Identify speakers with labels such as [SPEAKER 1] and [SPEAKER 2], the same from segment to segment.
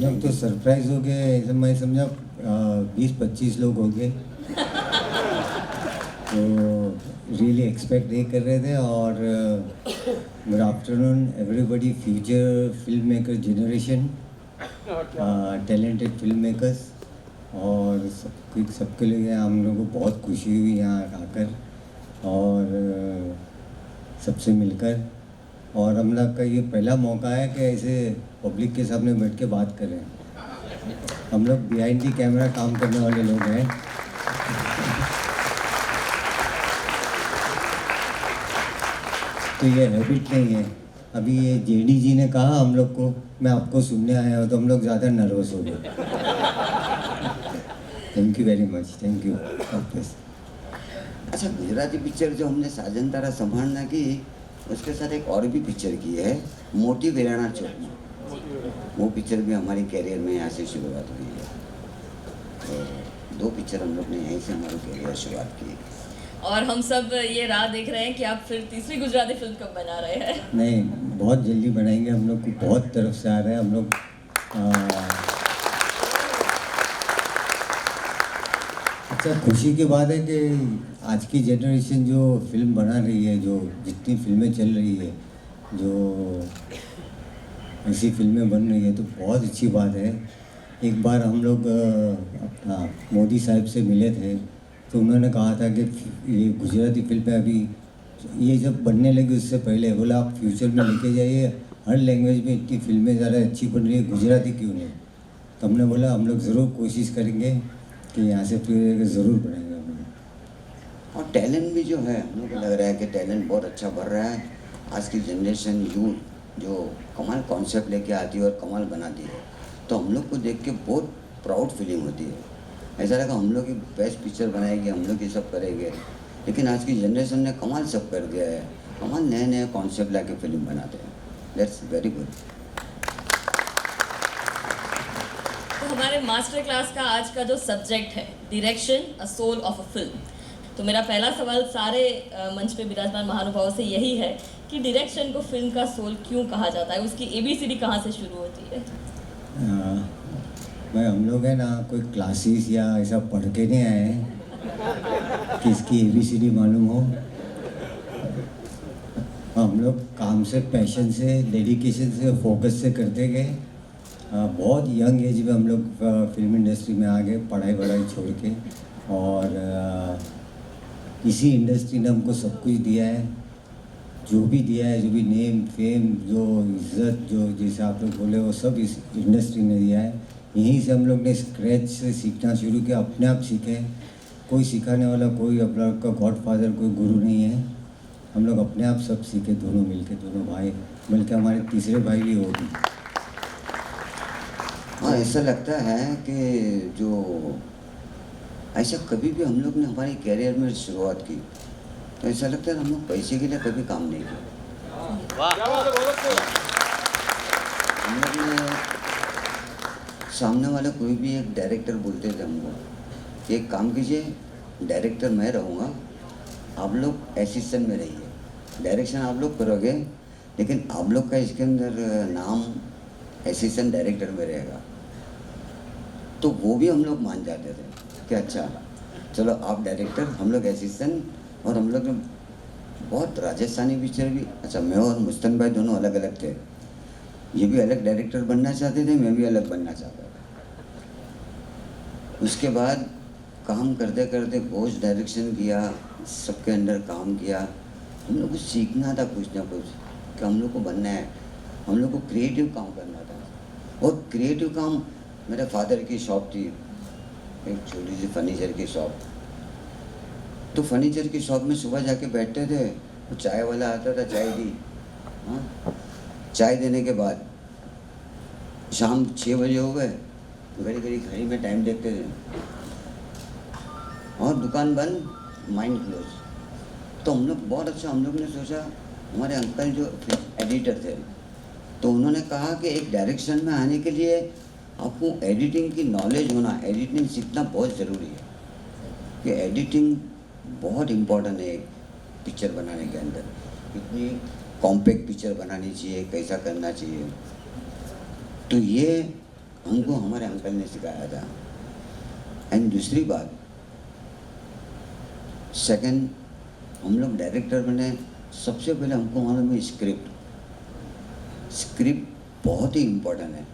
[SPEAKER 1] लोग तो सरप्राइज हो गए, मैं समझा 20-25 लोग हो गए। तो रियली एक्सपेक्ट नहीं कर रहे थे। और good afternoon everybody, future film maker generation, talented film makers, और सबके लिए हम लोगों को बहुत खुशी हुई यहाँ आकर और सबसे मिलकर। और हम लोग का ये पहला मौका है कि ऐसे पब्लिक के सामने बैठ के बात कर रहे हैं। हम लोग बिहाइंड दी कैमरा काम करने वाले लोग हैं। तो ये हैबिट नहीं है। अभी ये जेडी जी ने कहा हम लोग को, मैं आपको सुनने आया हूँ, तो हम लोग ज़्यादा नर्वस हो गए। Thank you very much, thank you.
[SPEAKER 2] अच्छा, गुजराती पिक्चर जो हमने साजन तारा संभालना की, उसके साथ एक और भी पिक्चर की है, मोटी वेराणा चौक में। वो पिक्चर भी हमारी कैरियर में यहाँ से शुरुआत हुई है। तो 2 पिक्चर हम लोग ने यहीं से हमारी कैरियर शुरुआत की।
[SPEAKER 3] और हम सब ये राह देख रहे हैं कि आप फिर तीसरी गुजराती फिल्म कब बना रहे हैं?
[SPEAKER 1] नहीं, बहुत जल्दी बनाएंगे। हम लोग को बहुत तरफ से आ रहा है। हम लोग अच्छा, खुशी की बात है कि आज की जनरेशन जो फिल्म बना रही है, जो जितनी फिल्में चल रही है, जो ऐसी फिल्में बन रही है, तो बहुत अच्छी बात है। एक बार हम लोग अपना मोदी साहब से मिले थे, तो उन्होंने कहा था कि ये गुजराती फिल्में अभी ये जब बनने लगी उससे पहले बोला आप फ्यूचर में लेके जाइए, हर लैंग्वेज में इतनी फिल्में ज़्यादा अच्छी बन रही है, गुजराती क्यों नहीं। तो हमने बोला हम लोग ज़रूर कोशिश करेंगे कि यहाँ से फिर ज़रूर बनाएंगे हम लोग।
[SPEAKER 2] और टैलेंट भी जो है, हम लोग को लग रहा है कि टैलेंट बहुत अच्छा बढ़ रहा है। आज की जनरेशन यूथ जो कमाल कॉन्सेप्ट लेके आती है और कमाल बनाती है, तो हम लोग को देख के बहुत प्राउड फीलिंग होती है। ऐसा लगा हम लोग की बेस्ट पिक्चर बनाएंगे, हम लोग ये सब करेंगे। लेकिन आज की जनरेशन ने कमाल सब कर दिया है, कमाल नए नए कॉन्सेप्ट लाके फिल्म बनाते हैं। That's very good.
[SPEAKER 3] तो हमारे मास्टर क्लास का आज का जो सब्जेक्ट है, direction a soul of a film. तो मेरा पहला सवाल सारे मंच पे विराजमान महानुभावों से यही है कि डायरेक्शन को फिल्म का सोल क्यों कहा जाता है, उसकी ABCD कहाँ से शुरू होती है?
[SPEAKER 1] भाई हम लोग है ना कोई क्लासेस या ऐसा पढ़ के नहीं आए हैं कि इसकी ABCD मालूम हो। हम लोग काम से, पैशन से, डेडिकेशन से, फोकस से करते गए। बहुत यंग एज में हम लोग फिल्म इंडस्ट्री में आ गए, पढ़ाई वढ़ाई छोड़ के। और इसी इंडस्ट्री ने हमको सब कुछ दिया है, जो भी दिया है, जो भी नेम फेम, जो इज़्ज़त, जो जैसे आप लोग बोले, वो सब इस इंडस्ट्री ने दिया है। यहीं से हम लोग ने स्क्रैच से सीखना शुरू किया, अपने आप सीखे। कोई सिखाने वाला, कोई अपना का गॉडफादर, कोई गुरु नहीं है। हम लोग अपने आप सब सीखे, दोनों मिलके, दोनों भाई, बल्कि हमारे तीसरे भाई भी हो गए।
[SPEAKER 2] हाँ, ऐसा लगता है कि जो ऐसा कभी भी हम लोग ने हमारी कैरियर में शुरुआत की, तो ऐसा लगता है हम लोग पैसे के लिए कभी काम नहीं किया। हम लोग ने सामने वाला कोई भी एक डायरेक्टर बोलते थे हमको, एक काम कीजिए, डायरेक्टर मैं रहूँगा, आप लोग असिस्टेंट में रहिए, डायरेक्शन आप लोग करोगे, लेकिन आप लोग का इसके अंदर नाम असिस्टेंट डायरेक्टर में रहेगा। तो वो भी हम लोग मान जाते थे कि अच्छा चलो आप डायरेक्टर, हम लोग असिस्टेंट। और हम लोग बहुत राजस्थानी पिक्चर भी, अच्छा मैं और मुस्तन भाई दोनों अलग अलग थे। ये भी अलग डायरेक्टर बनना चाहते थे, मैं भी अलग बनना चाहता था। उसके बाद काम करते करते पोस्ट डायरेक्शन किया, सबके अंडर काम किया। हम लोग को सीखना था कुछ ना कुछ कि हम लोग को बनना है, हम लोग को क्रिएटिव काम करना था। और क्रिएटिव काम, मेरे फादर की शॉप थी, एक छोटी सी फर्नीचर की शॉप। तो फर्नीचर की शॉप में सुबह जाके बैठते थे, तो चाय वाला आता था, चाय दी। हाँ, चाय देने के बाद शाम 6 बजे हो गए, घड़ी में टाइम देखते थे और दुकान बंद, माइंड क्लोज। तो हम लोग बहुत अच्छा, हम लोग ने सोचा, हमारे अंकल जो एडिटर थे, तो उन्होंने कहा कि एक डायरेक्शन में आने के लिए आपको एडिटिंग की नॉलेज होना, एडिटिंग सीखना बहुत ज़रूरी है। कि एडिटिंग बहुत इम्पोर्टेंट है एक पिक्चर बनाने के अंदर। इतनी कॉम्पैक्ट पिक्चर बनानी चाहिए, कैसा करना चाहिए। तो ये हमको हमारे अंकल ने सिखाया था। एंड दूसरी बात, सेकंड, हम लोग डायरेक्टर बने, सबसे पहले हमको मालूम है स्क्रिप्ट बहुत ही इम्पोर्टेंट है।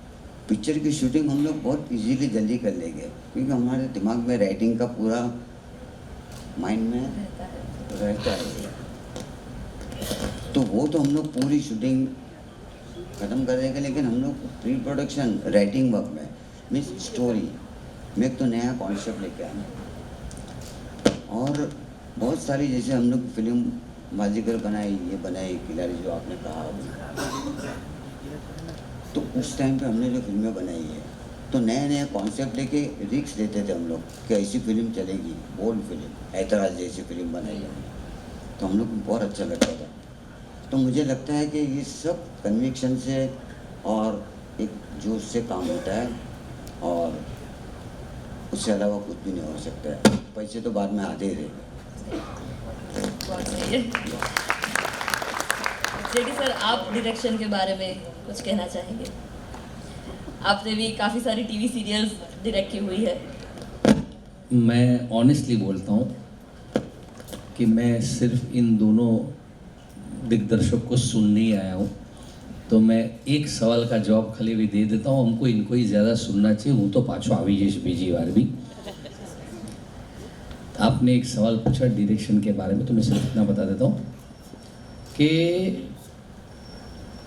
[SPEAKER 2] पिक्चर की शूटिंग हम लोग बहुत इजीली जल्दी कर लेंगे क्योंकि हमारे दिमाग में राइटिंग का पूरा माइंड में रहता है। तो वो तो हम लोग पूरी शूटिंग ख़त्म कर देंगे, लेकिन हम लोग प्री प्रोडक्शन राइटिंग वर्क में मीन्स स्टोरी में एक तो नया कॉन्सेप्ट लेके आना, और बहुत सारी जैसे हम लोग फिल्म बाजीगर बनाई, ये बनाई खिलाड़ी जो आपने कहा, तो उस टाइम पे हमने जो फिल्में बनाई है तो नया नया कॉन्सेप्ट लेके रिस्क लेते थे हम लोग कि ऐसी फिल्म चलेगी, बोल्ड फिल्म, ऐतराज जैसी फिल्म बनाई है, तो हम लोग को बहुत अच्छा लगता था। तो मुझे लगता है कि ये सब कन्विक्शन से और एक जोश से काम होता है, और उससे अलावा कुछ भी नहीं हो सकता है। पैसे तो बाद में आते ही रहेंगे।
[SPEAKER 3] बहुत सही है। जेडी सर, आप डायरेक्शन के बारे में कुछ कहना चाहेंगे? आपने भी काफ़ी सारी टीवी सीरियल्स डायरेक्ट की हुई है।
[SPEAKER 4] मैं ऑनेस्टली बोलता हूँ कि मैं सिर्फ इन दोनों दिग्दर्शक को सुनने ही आया हूँ, तो मैं एक सवाल का जवाब खाली भी दे देता हूँ। हमको इनको ही ज़्यादा सुनना चाहिए, हूँ तो पाछो आवी जईश बीजी बार भी। आपने एक सवाल पूछा डायरेक्शन के बारे में, तो मैं सिर्फ इतना बता देता हूँ कि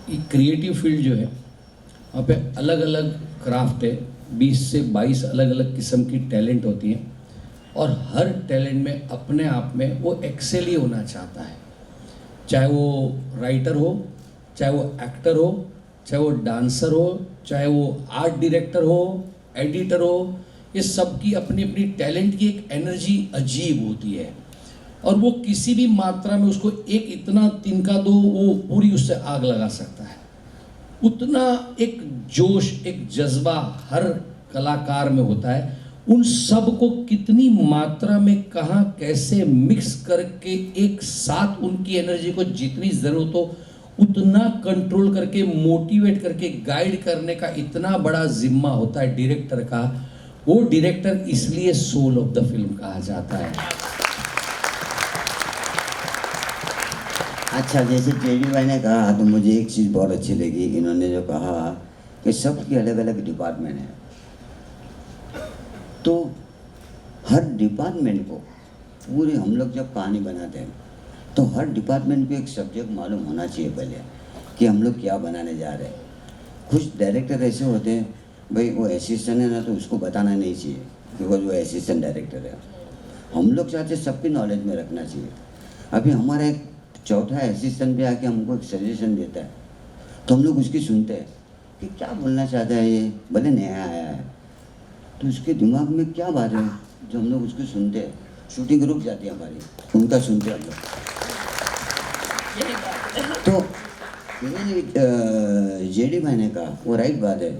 [SPEAKER 4] ये क्रिएटिव फील्ड जो है वहाँ पे अलग अलग क्राफ्ट है, 20 से 22 अलग अलग किस्म की टैलेंट होती है, और हर टैलेंट में अपने आप में वो एक्सेल ही होना चाहता है। चाहे वो राइटर हो, चाहे वो एक्टर हो, चाहे वो डांसर हो, चाहे वो आर्ट डायरेक्टर हो, एडिटर हो, ये सब की अपनी अपनी टैलेंट की एक एनर्जी अजीब होती है, और वो किसी भी मात्रा में उसको एक इतना तिनका दो, वो पूरी उससे आग लगा सकता है। उतना एक जोश, एक जज्बा हर कलाकार में होता है। उन सब को कितनी मात्रा में कहाँ कैसे मिक्स करके एक साथ उनकी एनर्जी को जितनी ज़रूरत हो उतना कंट्रोल करके, मोटिवेट करके, गाइड करने का इतना बड़ा जिम्मा होता है डायरेक्टर का। वो डायरेक्टर इसलिए सोल ऑफ द फिल्म कहा जाता है।
[SPEAKER 2] अच्छा, जैसे जेडी भाई ने कहा तो मुझे एक चीज़ बहुत अच्छी लगी, इन्होंने जो कहा कि सबकी अलग अलग डिपार्टमेंट है, तो हर डिपार्टमेंट को पूरे हम लोग जब कहानी बनाते हैं तो हर डिपार्टमेंट को एक सब्जेक्ट मालूम होना चाहिए पहले कि हम लोग क्या बनाने जा रहे हैं। कुछ डायरेक्टर ऐसे होते हैं, भाई वो असिस्टेंट है ना तो उसको बताना नहीं चाहिए बिकॉज वो असिस्टेंट डायरेक्टर है। हम लोग चाहते सबकी नॉलेज में रखना चाहिए। अभी हमारा एक चौथा असिस्टेंट भी आके हमको एक सजेशन देता है, तो हम लोग उसकी सुनते हैं कि क्या बोलना चाहता है ये, भले नया आया है तो उसके दिमाग में क्या बात है, जो हम लोग उसको सुनते हैं। शूटिंग रुक जाती है हमारी, उनका सुनते हैं हम लोग। तो इन्होंने जेडी भाई ने कहा वो राइट बात है,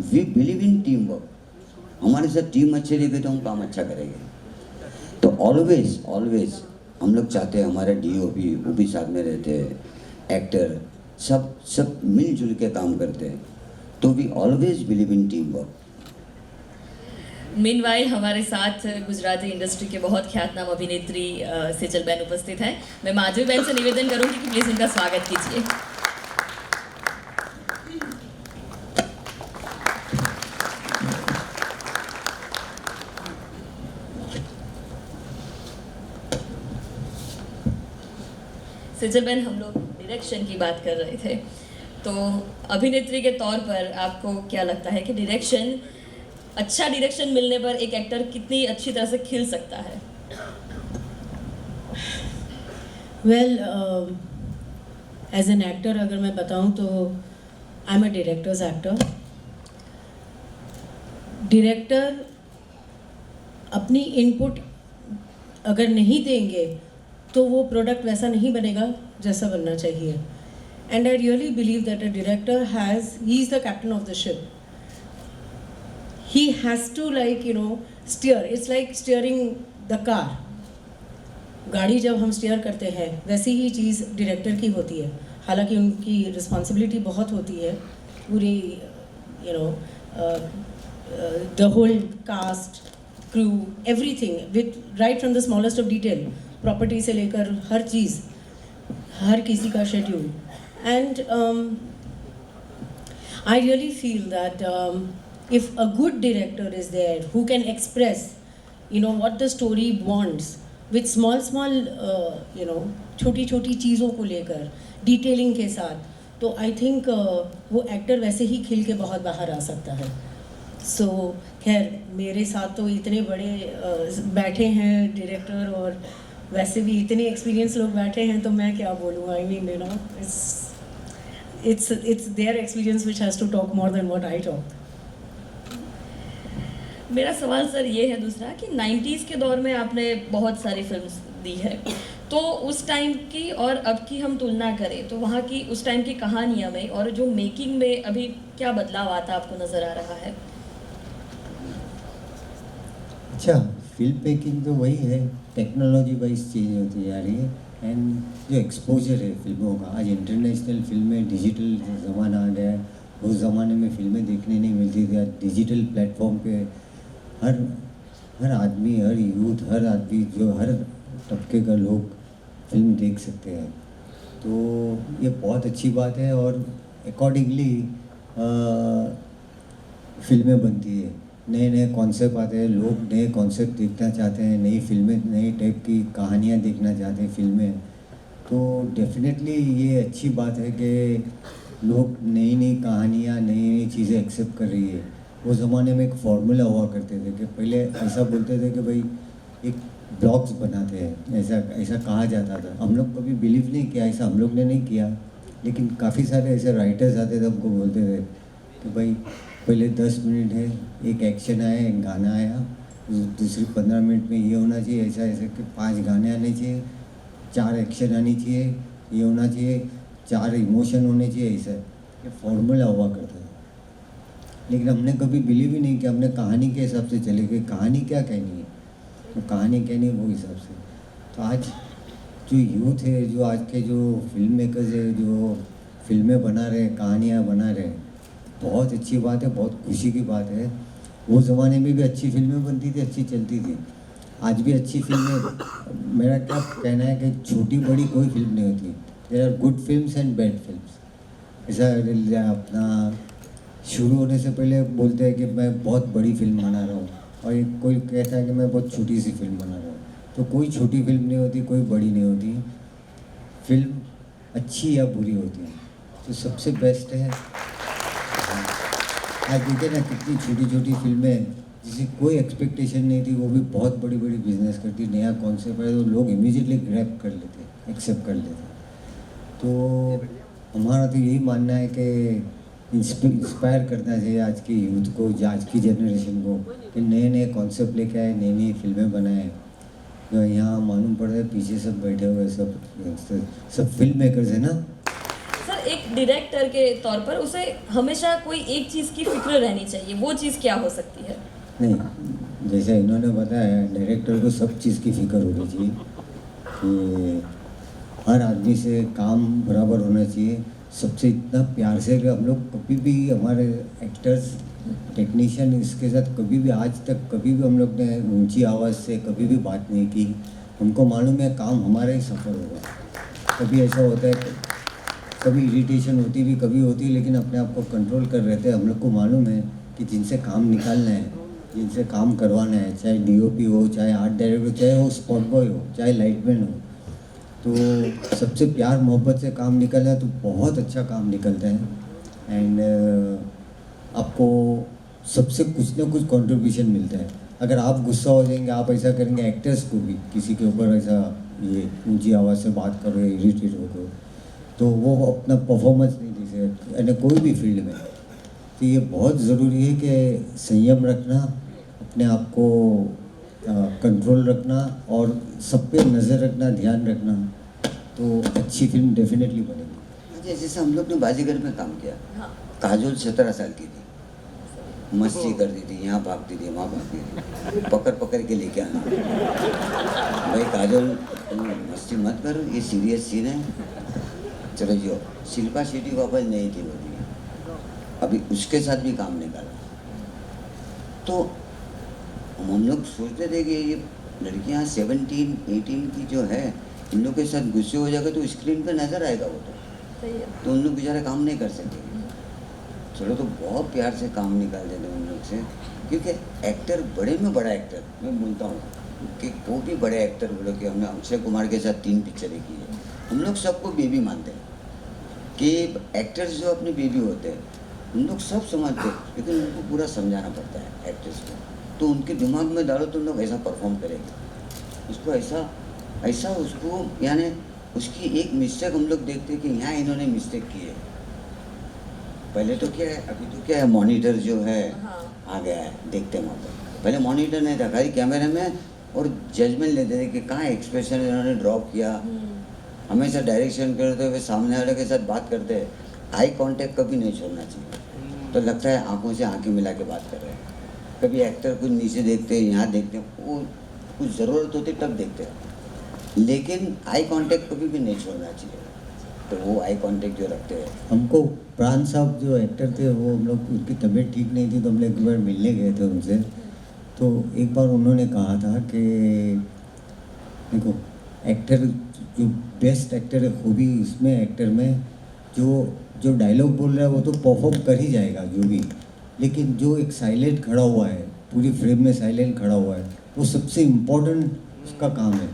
[SPEAKER 2] we believe in team work. हमारे साथ टीम अच्छी रहेगी तो हम काम अच्छा करेंगे। तो ऑलवेज हम लोग चाहते हैं हमारे डीओपी वो भी साथ में रहते हैं, एक्टर सब मिलजुल के काम करते हैं, तो we always believe in team work.
[SPEAKER 3] Meanwhile हमारे साथ गुजराती इंडस्ट्री के बहुत ख्यातनाम अभिनेत्री सेजल बहन उपस्थित हैं। मैं माधवी बहन से निवेदन करूंगी कि प्लीज़ उनका स्वागत कीजिए। सेजल बहन, हम लोग डायरेक्शन की बात कर रहे थे, तो अभिनेत्री के तौर पर आपको क्या लगता है कि अच्छा डायरेक्शन मिलने पर एक एक्टर कितनी अच्छी तरह से खिल सकता है?
[SPEAKER 5] वेल, एज एन एक्टर अगर मैं बताऊं तो I am a directors actor. Director अपनी इनपुट अगर नहीं देंगे तो वो प्रोडक्ट वैसा नहीं बनेगा जैसा बनना चाहिए। And I really believe that a director he is the captain of the ship. He has to steer. It's like steering the car. गाड़ी जब हम स्टीयर करते हैं वैसी ही चीज़ डायरेक्टर की होती है। हालांकि उनकी रिस्पॉन्सिबिलिटी बहुत होती है पूरी the whole cast, crew, everything, with right from the smallest of detail, property से लेकर हर चीज़, हर किसी का schedule, and I really feel that if a good director is there who can express, what the story wants with small, छोटी छोटी चीज़ों को लेकर, detailing के साथ, तो आई थिंक वो एक्टर वैसे ही खिल के बहुत बाहर आ सकता है. सो खैर, मेरे साथ तो इतने बड़े बैठे हैं डायरेक्टर, और वैसे भी इतने एक्सपीरियंस लोग बैठे हैं, तो मैं क्या बोलूँ. I mean it's their experience which has to talk more than what I talk.
[SPEAKER 3] मेरा सवाल सर ये है दूसरा कि 90s के दौर में आपने बहुत सारी फिल्म्स दी है, तो उस टाइम की और अब की हम तुलना करें तो वहाँ की उस टाइम की कहानियाँ में और जो मेकिंग में अभी क्या बदलाव आता आपको नज़र आ रहा है?
[SPEAKER 1] अच्छा, फिल्म मेकिंग तो वही है, टेक्नोलॉजी वाइज चेंज होती जा रही है, एंड जो एक्सपोजर है फिल्मों का, आज इंटरनेशनल फिल्में, डिजिटल ज़माना आ गया है. उस ज़माने में फिल्में देखने नहीं मिलती थी. आज डिजिटल प्लेटफॉर्म पे हर आदमी, हर यूथ, हर आदमी, जो हर तबके का लोग फिल्म देख सकते हैं. तो ये बहुत अच्छी बात है, और अकॉर्डिंगली फिल्में बनती है. नए नए कॉन्सेप्ट आते हैं, लोग नए कॉन्सेप्ट देखना चाहते हैं, नई फिल्में, नई टाइप की कहानियाँ देखना चाहते हैं फिल्में. तो डेफिनेटली ये अच्छी बात है कि लोग नई नई कहानियाँ, नई नई चीज़ें एक्सेप्ट कर रही है. वो ज़माने में एक फार्मूला हुआ करते थे कि पहले ऐसा बोलते थे कि भाई एक ब्लॉग्स बनाते हैं, ऐसा कहा जाता था. हम लोग कभी बिलीव नहीं किया, ऐसा हम लोग ने नहीं किया, लेकिन काफ़ी सारे ऐसे राइटर्स आते थे, हमको बोलते थे कि भाई पहले 10 मिनट है, एक एक्शन आया, एक गाना आया, दूसरी 15 मिनट में ये होना चाहिए, ऐसा ऐसे कि 5 गाने आने चाहिए, 4 एक्शन आनी चाहिए, ये होना चाहिए, 4 इमोशन होने चाहिए. ऐसा ये फार्मूला हुआ करता था. लेकिन हमने कभी बिलीव ही नहीं किया, हमने कहानी के हिसाब से चले गए. कहानी क्या कहनी है, तो कहानी कहनी है वो हिसाब से. तो आज जो यूथ है, जो आज के जो फिल्म मेकर्स है, जो फिल्में बना रहे हैं, कहानियाँ बना रहे हैं, बहुत अच्छी बात है, बहुत खुशी की बात है. वो ज़माने में भी अच्छी फिल्में बनती थी, अच्छी चलती थी. आज भी अच्छी फिल्में, मेरा क्या कहना है कि छोटी बड़ी कोई फिल्म नहीं होती. There are good films and bad films. ऐसा अपना शुरू होने से पहले बोलते हैं कि मैं बहुत बड़ी फिल्म बना रहा हूँ, और एक कोई कहता है कि मैं बहुत छोटी सी फिल्म बना रहा हूँ. तो कोई छोटी फिल्म नहीं होती, कोई बड़ी नहीं होती. फिल्म अच्छी या बुरी होती है, तो सबसे बेस्ट है. आज देखिए ना, कितनी छोटी छोटी फिल्में जिसे कोई एक्सपेक्टेशन नहीं थी, वो भी बहुत बड़ी बड़ी बिजनेस करती. नया कॉन्सेप्ट है तो लोग इमीडिएटली ग्रैब कर लेते, एक्सेप्ट कर लेते. तो हमारा तो यही मानना है कि इंस्पायर करना चाहिए आज की यूथ को, आज की जनरेशन को, कि नए नए कॉन्सेप्ट लेके आए, नई नई फिल्में बनाए. जो यहाँ मालूम पड़ रहा है पीछे सब बैठे हुए सब फिल्म मेकर्स है ना.
[SPEAKER 3] सर, एक डायरेक्टर के तौर पर उसे हमेशा कोई एक चीज़ की फिक्र रहनी चाहिए, वो चीज़ क्या हो सकती है?
[SPEAKER 1] नहीं, जैसे इन्होंने बताया, डायरेक्टर को सब चीज़ की फिक्र होनी चाहिए कि हर आदमी से काम बराबर होना चाहिए, सबसे इतना प्यार से. कि हम लोग कभी भी, हमारे एक्टर्स, टेक्नीशियन, इसके साथ कभी भी आज तक कभी भी हम लोग ने ऊंची आवाज़ से कभी भी बात नहीं की. हमको मालूम है काम हमारा ही सफ़र होगा. कभी ऐसा होता है, कभी इरिटेशन होती भी, कभी होती, लेकिन अपने आप को कंट्रोल कर रहे थे. हम लोग को मालूम है कि जिनसे काम निकालना है, जिनसे काम करवाना है, चाहे डीओपी हो, चाहे आर्ट डायरेक्टर हो, चाहे वो स्पॉट बॉय हो, चाहे लाइटमैन हो, तो सबसे प्यार मोहब्बत से काम निकलना है तो बहुत अच्छा काम निकलता है. एंड आपको सबसे कुछ ना कुछ कंट्रीब्यूशन मिलता है. अगर आप गुस्सा हो जाएंगे, आप ऐसा करेंगे, एक्टर्स को भी किसी के ऊपर ऐसा ये ऊंची आवाज़ से बात करो, इरिटेट हो गए, तो वो अपना परफॉर्मेंस नहीं दे सकते, यानी कोई भी फील्ड में. तो ये बहुत ज़रूरी है कि संयम रखना, अपने आप को कंट्रोल रखना, और सब पे नज़र रखना, ध्यान रखना, तो अच्छी फिल्म डेफिनेटली बनेगी.
[SPEAKER 2] जैसे हम लोग ने बाजीगर में काम किया.
[SPEAKER 3] हाँ.
[SPEAKER 2] काजोल 17 साल की थी, मस्ती करती थी, यहाँ भागती थी, वहाँ भागती थी, पकड़ पकड़ के लेके आना. भाई काजोल, तुम मस्ती मत करो, ये सीरियस सीन है, चलो जो. शिल्पा शेट्टी वापस नहीं थी होती, अभी उसके साथ भी काम निकाला. तो हम लोग सोचते थे कि ये लड़कियां 17-18 की जो है, इन लोग के साथ गुस्से हो जाएगा तो स्क्रीन पे नज़र आएगा वो
[SPEAKER 3] सही है।
[SPEAKER 2] तो उन लोग बेचारे काम नहीं कर सकेंगे। चलो तो बहुत प्यार से काम निकाल देते उन लोग से, क्योंकि एक्टर बड़े में बड़ा एक्टर मैं बोलता हूँ कि वो भी बड़े एक्टर बोलो कि हमने अक्षय कुमार के साथ 3 पिक्चरें की है, हम लोग सबको बेबी मानते हैं कि एक्टर्स जो अपने बेबी होते हैं उन लोग सब समझते हैं, लेकिन उनको पूरा समझाना पड़ता है एक्टर्स को। तो उनके दिमाग में डालो तो उन लोग ऐसा परफॉर्म करेंगे, उसको ऐसा उसको यानी उसकी एक मिस्टेक हम लोग देखते हैं कि यहाँ इन्होंने मिस्टेक की है। पहले तो क्या है, अभी तो क्या है, मॉनिटर जो है
[SPEAKER 3] हाँ।
[SPEAKER 2] आ गया है, देखते हैं वहाँ पर। पहले मॉनिटर नहीं था, खाली कैमरे में और जजमेंट लेते थे कि कहाँ एक्सप्रेशन इन्होंने ड्रॉप किया। हमेशा डायरेक्शन करते हुए सामने वाले के साथ बात करते हैं, आई कांटेक्ट कभी नहीं छोड़ना चाहिए। तो लगता है आंखों से आंखें मिला के बात कर रहे हैं। कभी एक्टर कुछ नीचे देखते हैं, यहाँ देखते हैं, वो कुछ ज़रूरत होती तब देखते हैं, लेकिन आई कांटेक्ट कभी भी नहीं छोड़ना चाहिए। तो वो आई कांटेक्ट जो रखते हैं।
[SPEAKER 1] हमको प्राण साहब जो एक्टर थे, वो हम लोग, उनकी तबीयत ठीक नहीं थी तो हम लोग एक बार मिलने गए थे उनसे। तो एक बार उन्होंने कहा था कि देखो, एक्टर जो बेस्ट एक्टर है खूबी उसमें एक्टर में जो डायलॉग बोल रहा है वो तो परफॉर्म कर ही जाएगा जो भी, लेकिन जो एक साइलेंट खड़ा हुआ है, पूरी फ्रेम में साइलेंट खड़ा हुआ है, वो सबसे इम्पोर्टेंट उसका काम है।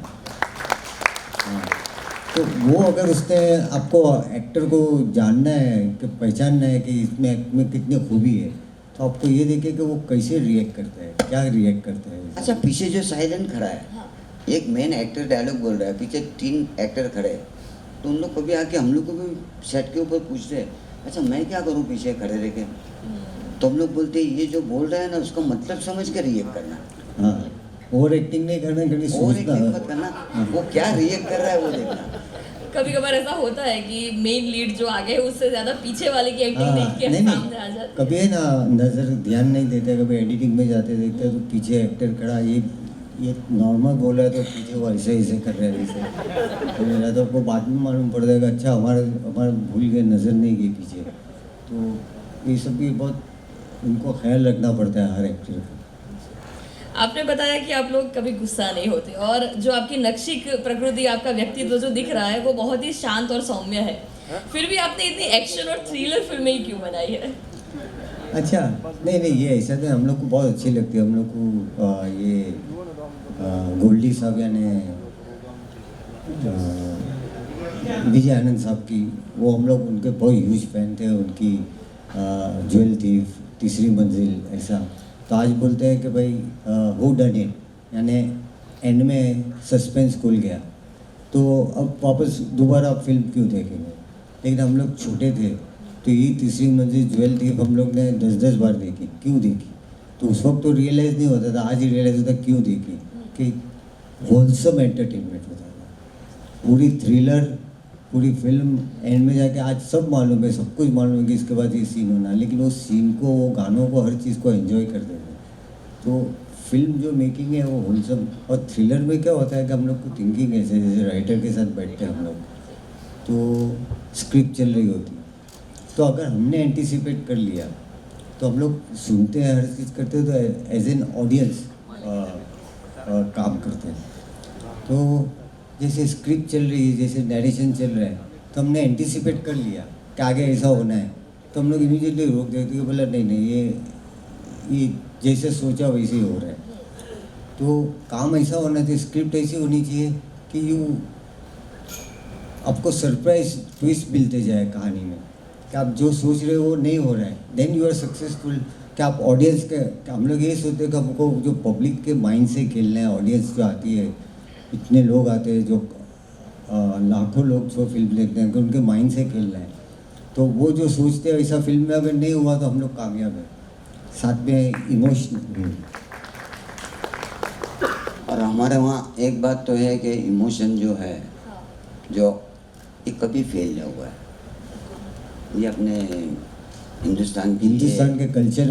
[SPEAKER 1] हाँ, तो वो अगर उसने आपको एक्टर को जानना है कि पहचानना है कि इसमें एक्ट में कितनी खूबी है, तो आपको ये देखिए कि वो कैसे रिएक्ट करता है, क्या रिएक्ट करता है।
[SPEAKER 2] अच्छा, पीछे जो साइलेंट खड़ा है,
[SPEAKER 3] हाँ।
[SPEAKER 2] एक मेन एक्टर डायलॉग बोल रहा है, पीछे 3 एक्टर खड़े हैं, तो उन लोग कभी आके हम लोग को भी सेट के ऊपर पूछते हैं, अच्छा मैं क्या करूँ पीछे खड़े रह के? तो हम लोग बोलते हैं ये जो बोल रहा है ना उसका मतलब समझ के रिएक्ट करना।
[SPEAKER 1] हाँ, ओवर एक्टिंग नहीं करना, कभी
[SPEAKER 2] और
[SPEAKER 1] सोचना।
[SPEAKER 2] एक मत करना, वो क्या रिएक्ट कर रहा है वो देखना।
[SPEAKER 3] कभी कभार ऐसा होता है कि मेन लीड जो आगे है उससे ज्यादा पीछे वाले की एक्टिंग
[SPEAKER 1] हाँ,
[SPEAKER 3] देख के
[SPEAKER 1] नहीं
[SPEAKER 3] सामने आ जाती है।
[SPEAKER 1] कभी है ना, नज़र ध्यान नहीं देते, कभी एडिटिंग में जाते देखते तो पीछे एक्टर खड़ा, ये नॉर्मल बोल रहा है तो पीछे वो ऐसे कर रहे हैं ऐसे, तो मेरा तो आपको बाद में मालूम पड़ जाएगा, अच्छा हमारा भूल गए, नज़र नहीं गई पीछे। तो ये सब भी बहुत उनको ख्याल रखना पड़ता है हर एक्टर को।
[SPEAKER 3] आपने बताया कि आप लोग कभी गुस्सा नहीं होते, और जो आपकी नक्शिक प्रकृति, आपका व्यक्तित्व जो दिख रहा है वो बहुत ही शांत और सौम्य है, फिर भी आपने इतनी एक्शन और थ्रिलर फिल्में ही क्यों बनाई है?
[SPEAKER 1] अच्छा, नहीं ये ऐसा तो हम लोग को बहुत अच्छी लगती है। हम लोग को ये गोल्डी साहब यानी विजय आनंद साहब की, वो हम लोग उनके बहुत ह्यूज फैन थे। उनकी ज्वेल थीफ, तीसरी मंजिल, ऐसा। तो आज बोलते हैं कि भाई हू डन इट, यानी एंड में सस्पेंस खुल गया, तो अब वापस दोबारा फिल्म क्यों देखेंगे? लेकिन हम लोग छोटे थे तो ये तीसरी मंजिल, ज्वेल थीफ हम लोग ने 10-10 बार देखी। क्यों देखी? तो उस वक्त तो रियलाइज़ नहीं होता था, आज ही रियलाइज़ होता क्यों देखी, कि होलसम एंटरटेनमेंट होता था। पूरी थ्रिलर, पूरी फिल्म एंड में जाके आज सब मालूम है, सब कुछ मालूम है कि इसके बाद ये सीन होना, लेकिन वो सीन को, वो गानों को, हर चीज़ को एंजॉय करते थे। तो फिल्म जो मेकिंग है वो होलसम। और थ्रिलर में क्या होता है कि हम लोग को थिंकिंग ऐसे, जैसे राइटर के साथ बैठते हैं हम लोग, तो स्क्रिप्ट चल रही होती, तो अगर हमने एंटिसिपेट कर लिया तो हम लोग सुनते हैं, हर चीज़ करते हैं, तो एज एन ऑडियंस काम करते हैं। तो जैसे स्क्रिप्ट चल रही है, जैसे नरेशन चल रहा है, तो हमने एंटिसिपेट कर लिया कि आगे ऐसा होना है, तो हम लोग इमीडिएटली रोक देते कि बोला नहीं ये जैसे सोचा वैसे ही हो रहा है। तो काम ऐसा होना चाहिए, स्क्रिप्ट ऐसी होनी चाहिए कि आपको सरप्राइज ट्विस्ट मिलते जाए कहानी में, कि आप जो सोच रहे हो वो नहीं हो रहा है, देन यू आर सक्सेसफुल। कि आप ऑडियंस के, हम लोग ये सोचते हैं कि हमको जो पब्लिक के माइंड से खेलना है, ऑडियंस जो आती है, इतने लोग आते हैं, जो लाखों लोग जो फिल्म देखते हैं, उनके माइंड से खेलना है। तो वो जो सोचते हैं वैसा फिल्म में अगर नहीं हुआ तो हम लोग कामयाब हैं। साथ में इमोशन,
[SPEAKER 2] और हमारे वहाँ एक बात तो है कि इमोशन जो है, जो ये कभी फेल नहीं हुआ है। ये अपने हिंदुस्तान
[SPEAKER 1] के कल्चर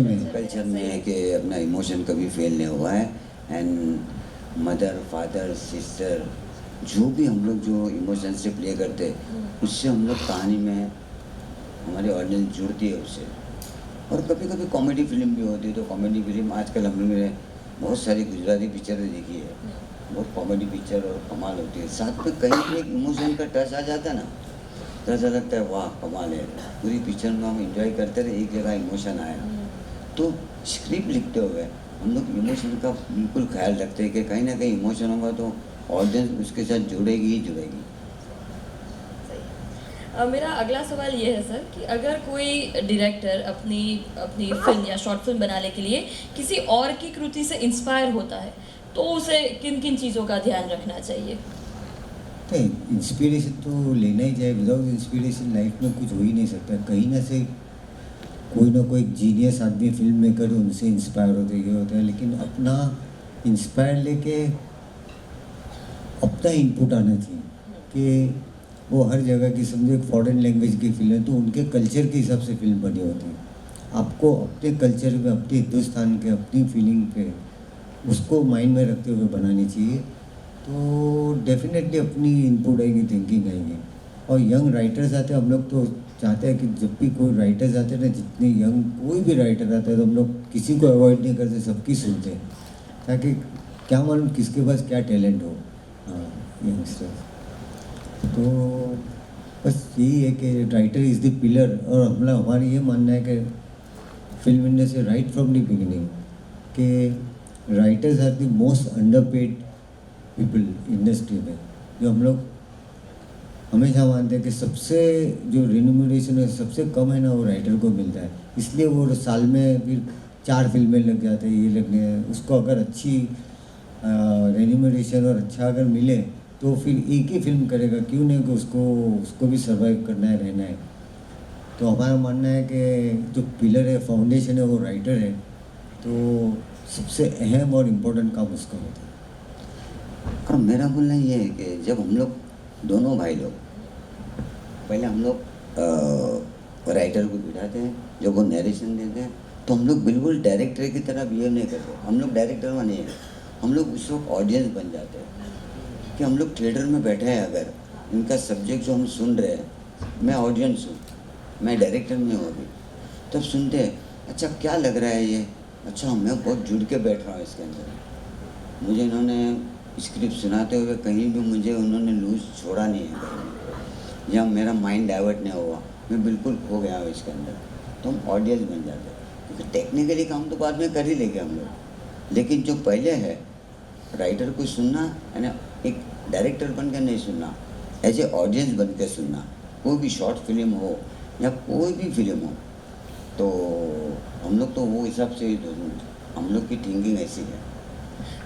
[SPEAKER 1] में
[SPEAKER 2] है कि अपना इमोशन कभी फेल नहीं हुआ है। एंड मदर, फादर, सिस्टर, जो भी हम लोग जो इमोशन से प्ले करते हैं, उससे हम लोग कहानी में हमारी ऑडियंस जुड़ती है उससे। और कभी कभी कॉमेडी फिल्म भी होती है, तो कॉमेडी फिल्म आजकल हमने बहुत सारी गुजराती पिक्चरें देखी है, बहुत कॉमेडी पिक्चर और कमाल होती है। साथ में कहीं भी एक इमोशन का टच आ जाता है ना, तो ऐसा लगता है वाह कमाल है। पूरी पिक्चर में हम एंजॉय करते रहे, एक जगह इमोशन आया। तो स्क्रिप्ट लिखते हुए हम लोग इमोशन का बिल्कुल ख्याल रखते हैं कि कहीं ना कहीं इमोशन होगा तो ऑडियंस उसके साथ जुड़ेगी ही जुड़ेगी।
[SPEAKER 3] मेरा अगला सवाल ये है सर कि अगर कोई डायरेक्टर अपनी अपनी फिल्म या शॉर्ट फिल्म बनाने के लिए किसी और की कृति से इंस्पायर होता है तो उसे किन किन चीज़ों का ध्यान रखना चाहिए?
[SPEAKER 1] नहीं, इंस्पिरेशन तो लेना ही चाहिए। विदाउट इंस्पिरेशन लाइफ में कुछ हो ही नहीं सकता। कहीं ना से कोई ना कोई जीनियस आदमी फिल्म मेकर उनसे इंस्पायर होते ये होता है, लेकिन अपना इंस्पायर लेके अपना इनपुट आना चाहिए कि वो हर जगह की, समझो एक फॉरेन लैंग्वेज की फिल्म है तो उनके कल्चर के हिसाब से फिल्म बनी होती है। आपको अपने कल्चर में, अपने हिंदुस्तान के, अपनी फीलिंग पे उसको माइंड में रखते हुए बनानी चाहिए, तो डेफिनेटली अपनी इनपुट आएगी, थिंकिंग आएगी। और यंग राइटर्स आते हैं, हम लोग तो चाहते हैं कि जब भी कोई राइटर्स आते हैं ना, जितने यंग कोई भी राइटर आता है तो हम लोग किसी को अवॉइड नहीं करते, सबकी सुनते हैं, ताकि क्या मालूम किसके पास क्या टैलेंट हो। हाँ, यंगस्टर्स तो बस यही है कि राइटर इज़ द पिलर। और हमारी ये मानना है कि film industry right from the beginning कि writers are the most underpaid people industry में। जो हम लोग हमेशा मानते हैं कि सबसे जो रिन्यूमरेशन है सबसे कम है ना, वो राइटर को मिलता है। इसलिए वो साल में फिर 4 फिल्में लग जाते हैं, ये लगने हैं उसको। अगर अच्छी रेन्यूमरेशन और अच्छा अगर मिले तो फिर एक ही फिल्म करेगा, क्यों नहीं, कि उसको भी सर्वाइव करना है, रहना है। तो हमारा मानना है कि जो पिलर है, फाउंडेशन है, वो राइटर है, तो सबसे अहम और इम्पोर्टेंट काम उसका होता है।
[SPEAKER 2] और मेरा बोलना ये है कि जब हम लोग दोनों भाई लोग पहले हम लोग राइटर को बिठाते हैं, जब वो नरेशन देते हैं तो हम लोग बिल्कुल डायरेक्टर की तरह बिहेव नहीं करते। हम लोग डायरेक्टर में नहीं है, हम लोग उस वक्त ऑडियंस बन जाते हैं कि हम लोग थिएटर में बैठे हैं, अगर इनका सब्जेक्ट जो हम सुन रहे हैं, मैं ऑडियंस हूँ, मैं डायरेक्टर में हूँ अभी, तब सुनते हैं अच्छा क्या लग रहा है ये, अच्छा मैं बहुत जुड़ के बैठ रहा हूँ इसके अंदर। मुझे इन्होंने स्क्रिप्ट सुनाते हुए कहीं भी मुझे उन्होंने लूज छोड़ा नहीं है, कहीं भी या मेरा माइंड डाइवर्ट नहीं हुआ, मैं बिल्कुल खो गया हूँ इसके अंदर। तो हम ऑडियंस बन जाते हैं, क्योंकि टेक्निकली काम तो बाद में कर ही लेंगे हम लोग, लेकिन जो पहले है राइटर को सुनना है ना, एक डायरेक्टर बन के नहीं सुनना, एज ए ऑडियंस बन के सुनना। कोई भी शॉर्ट फिल्म हो या कोई भी फिल्म हो, तो हम लोग तो वो हिसाब से हम लोग की थिंकिंग ऐसी है।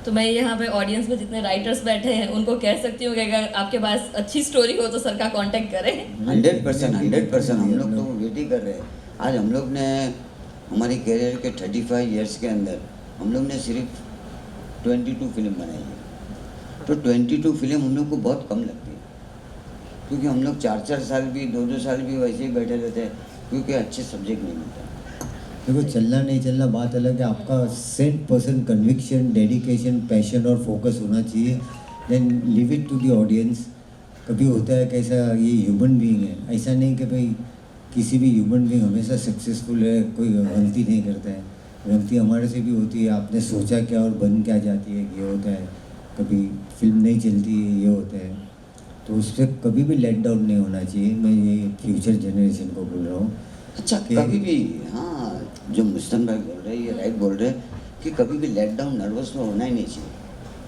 [SPEAKER 3] तो मैं यहाँ पे ऑडियंस में जितने राइटर्स बैठे हैं उनको कह सकती हूँ कि अगर आपके पास अच्छी स्टोरी हो तो सर का कांटेक्ट करें।
[SPEAKER 2] 100% हम लोग तो वेट ही कर रहे हैं। आज हम लोग ने हमारी करियर के 35 इयर्स के अंदर हम लोग ने सिर्फ 22 फिल्म बनाई है। तो 22 फिल्म हम लोग को बहुत कम लगती है, क्योंकि हम लोग 4-4 साल भी 2-2 साल भी वैसे ही बैठे रहते हैं, क्योंकि अच्छे सब्जेक्ट नहीं मिलते।
[SPEAKER 1] देखो, चलना नहीं चलना बात अलग है, आपका 100% कन्विक्शन, डेडिकेशन, पैशन और फोकस होना चाहिए, then leave it to the audience. कभी होता है कि ऐसा, ये ह्यूमन बीइंग है, ऐसा नहीं कि भाई किसी भी ह्यूमन बीइंग हमेशा सक्सेसफुल है, कोई गलती नहीं करता है। गलती हमारे से भी होती है, आपने सोचा क्या और बन क्या जाती है, ये होता है। कभी फिल्म नहीं चलती है, ये होता है। तो उससे कभी भी लेट डाउन नहीं होना चाहिए। मैं ये फ्यूचर जनरेशन को बोल रहा हूँ।
[SPEAKER 2] अच्छा, कभी भी, हाँ, जो मुस्तन भाई बोल रहे हैं ये राइट बोल रहे हैं कि कभी भी लेट डाउन, नर्वस तो होना ही नहीं चाहिए।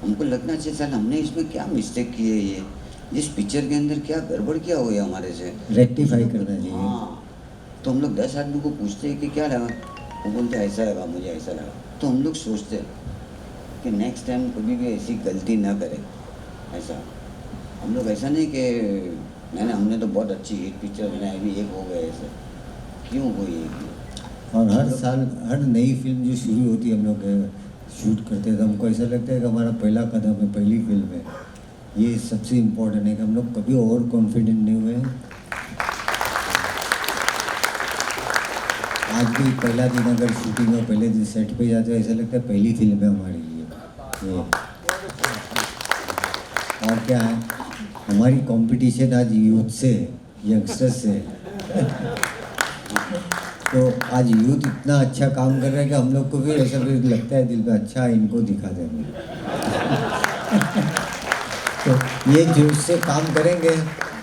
[SPEAKER 2] हमको लगना चाहिए सर हमने इसमें क्या मिस्टेक की है, ये इस पिक्चर के अंदर क्या गड़बड़ क्या हुई है हमारे से,
[SPEAKER 1] रेक्टिफाई करना चाहिए।
[SPEAKER 2] हाँ, तो हम लोग 10 आदमी को पूछते हैं कि क्या लगा, वो बोलते ऐसा लगा, मुझे ऐसा लगा। तो हम लोग सोचते हैं कि नेक्स्ट टाइम कभी भी ऐसी गलती ना करें। ऐसा हम लोग ऐसा नहीं कि नहीं हमने तो बहुत अच्छी हिट पिक्चर बनाई, अभी एक हो गए, ऐसे क्यों हुई एक।
[SPEAKER 1] और हर साल हर नई फिल्म जो शुरू होती है हम लोग शूट करते हैं, तो हमको ऐसा लगता है कि हमारा पहला कदम है, पहली फिल्म है। ये सबसे इम्पोर्टेंट है कि हम लोग कभी ओवर कॉन्फिडेंट नहीं हुए। आज भी पहला दिन अगर शूटिंग में पहले दिन सेट पे जाते हैं, ऐसा लगता है पहली फिल्म है हमारी ये। और क्या है, हमारी कंपटीशन आज यूथ से, यंगस्टर्स से। तो आज यूथ इतना अच्छा काम कर रहा है कि हम लोग को भी ऐसा भी लगता है दिल में, अच्छा इनको दिखा देंगे। तो ये जोश से काम करेंगे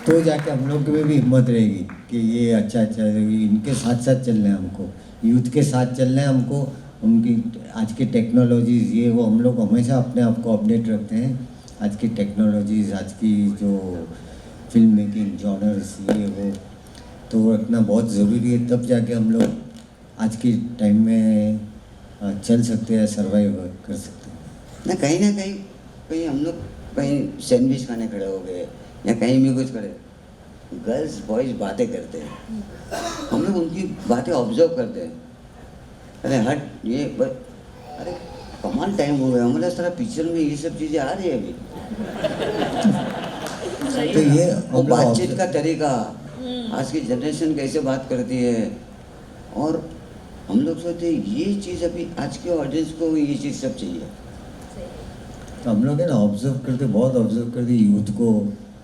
[SPEAKER 1] तो जाके हम लोग में भी हिम्मत रहेगी कि ये अच्छा इनके साथ साथ चलना है हमको, यूथ के साथ चलना है हमको। उनकी आज की टेक्नोलॉजीज़ ये वो, हम लोग हमेशा अपने आप को अपडेट रखते हैं। आज की टेक्नोलॉजीज़, आज की जो फिल्म मेकिंग जॉनर्स ये वो, तो रखना बहुत ज़रूरी है, तब जाके हम लोग आज की टाइम में चल सकते हैं, सर्वाइव कर सकते हैं।
[SPEAKER 2] ना कहीं हम लोग कहीं सैंडविच खाने खड़े हो गए या कहीं भी कुछ खड़े, गर्ल्स बॉयज़ बातें करते हैं, हम लोग उनकी बातें ऑब्जर्व करते हैं। अरे हट ये बस, अरे कमाल टाइम हो गया, हमारा सारा पिक्चर में ये सब चीज़ें आ रही है अभी।
[SPEAKER 1] तो ये
[SPEAKER 2] वो
[SPEAKER 1] हम लोग
[SPEAKER 2] बातचीत का तरीका, आज की जनरेशन कैसे बात करती है, और हम लोग सोचते हैं ये चीज़ अभी आज के ऑडियंस को ये चीज़ सब चाहिए।
[SPEAKER 1] तो हम लोग है ना ऑब्जर्व करते, बहुत ऑब्जर्व करते यूथ को।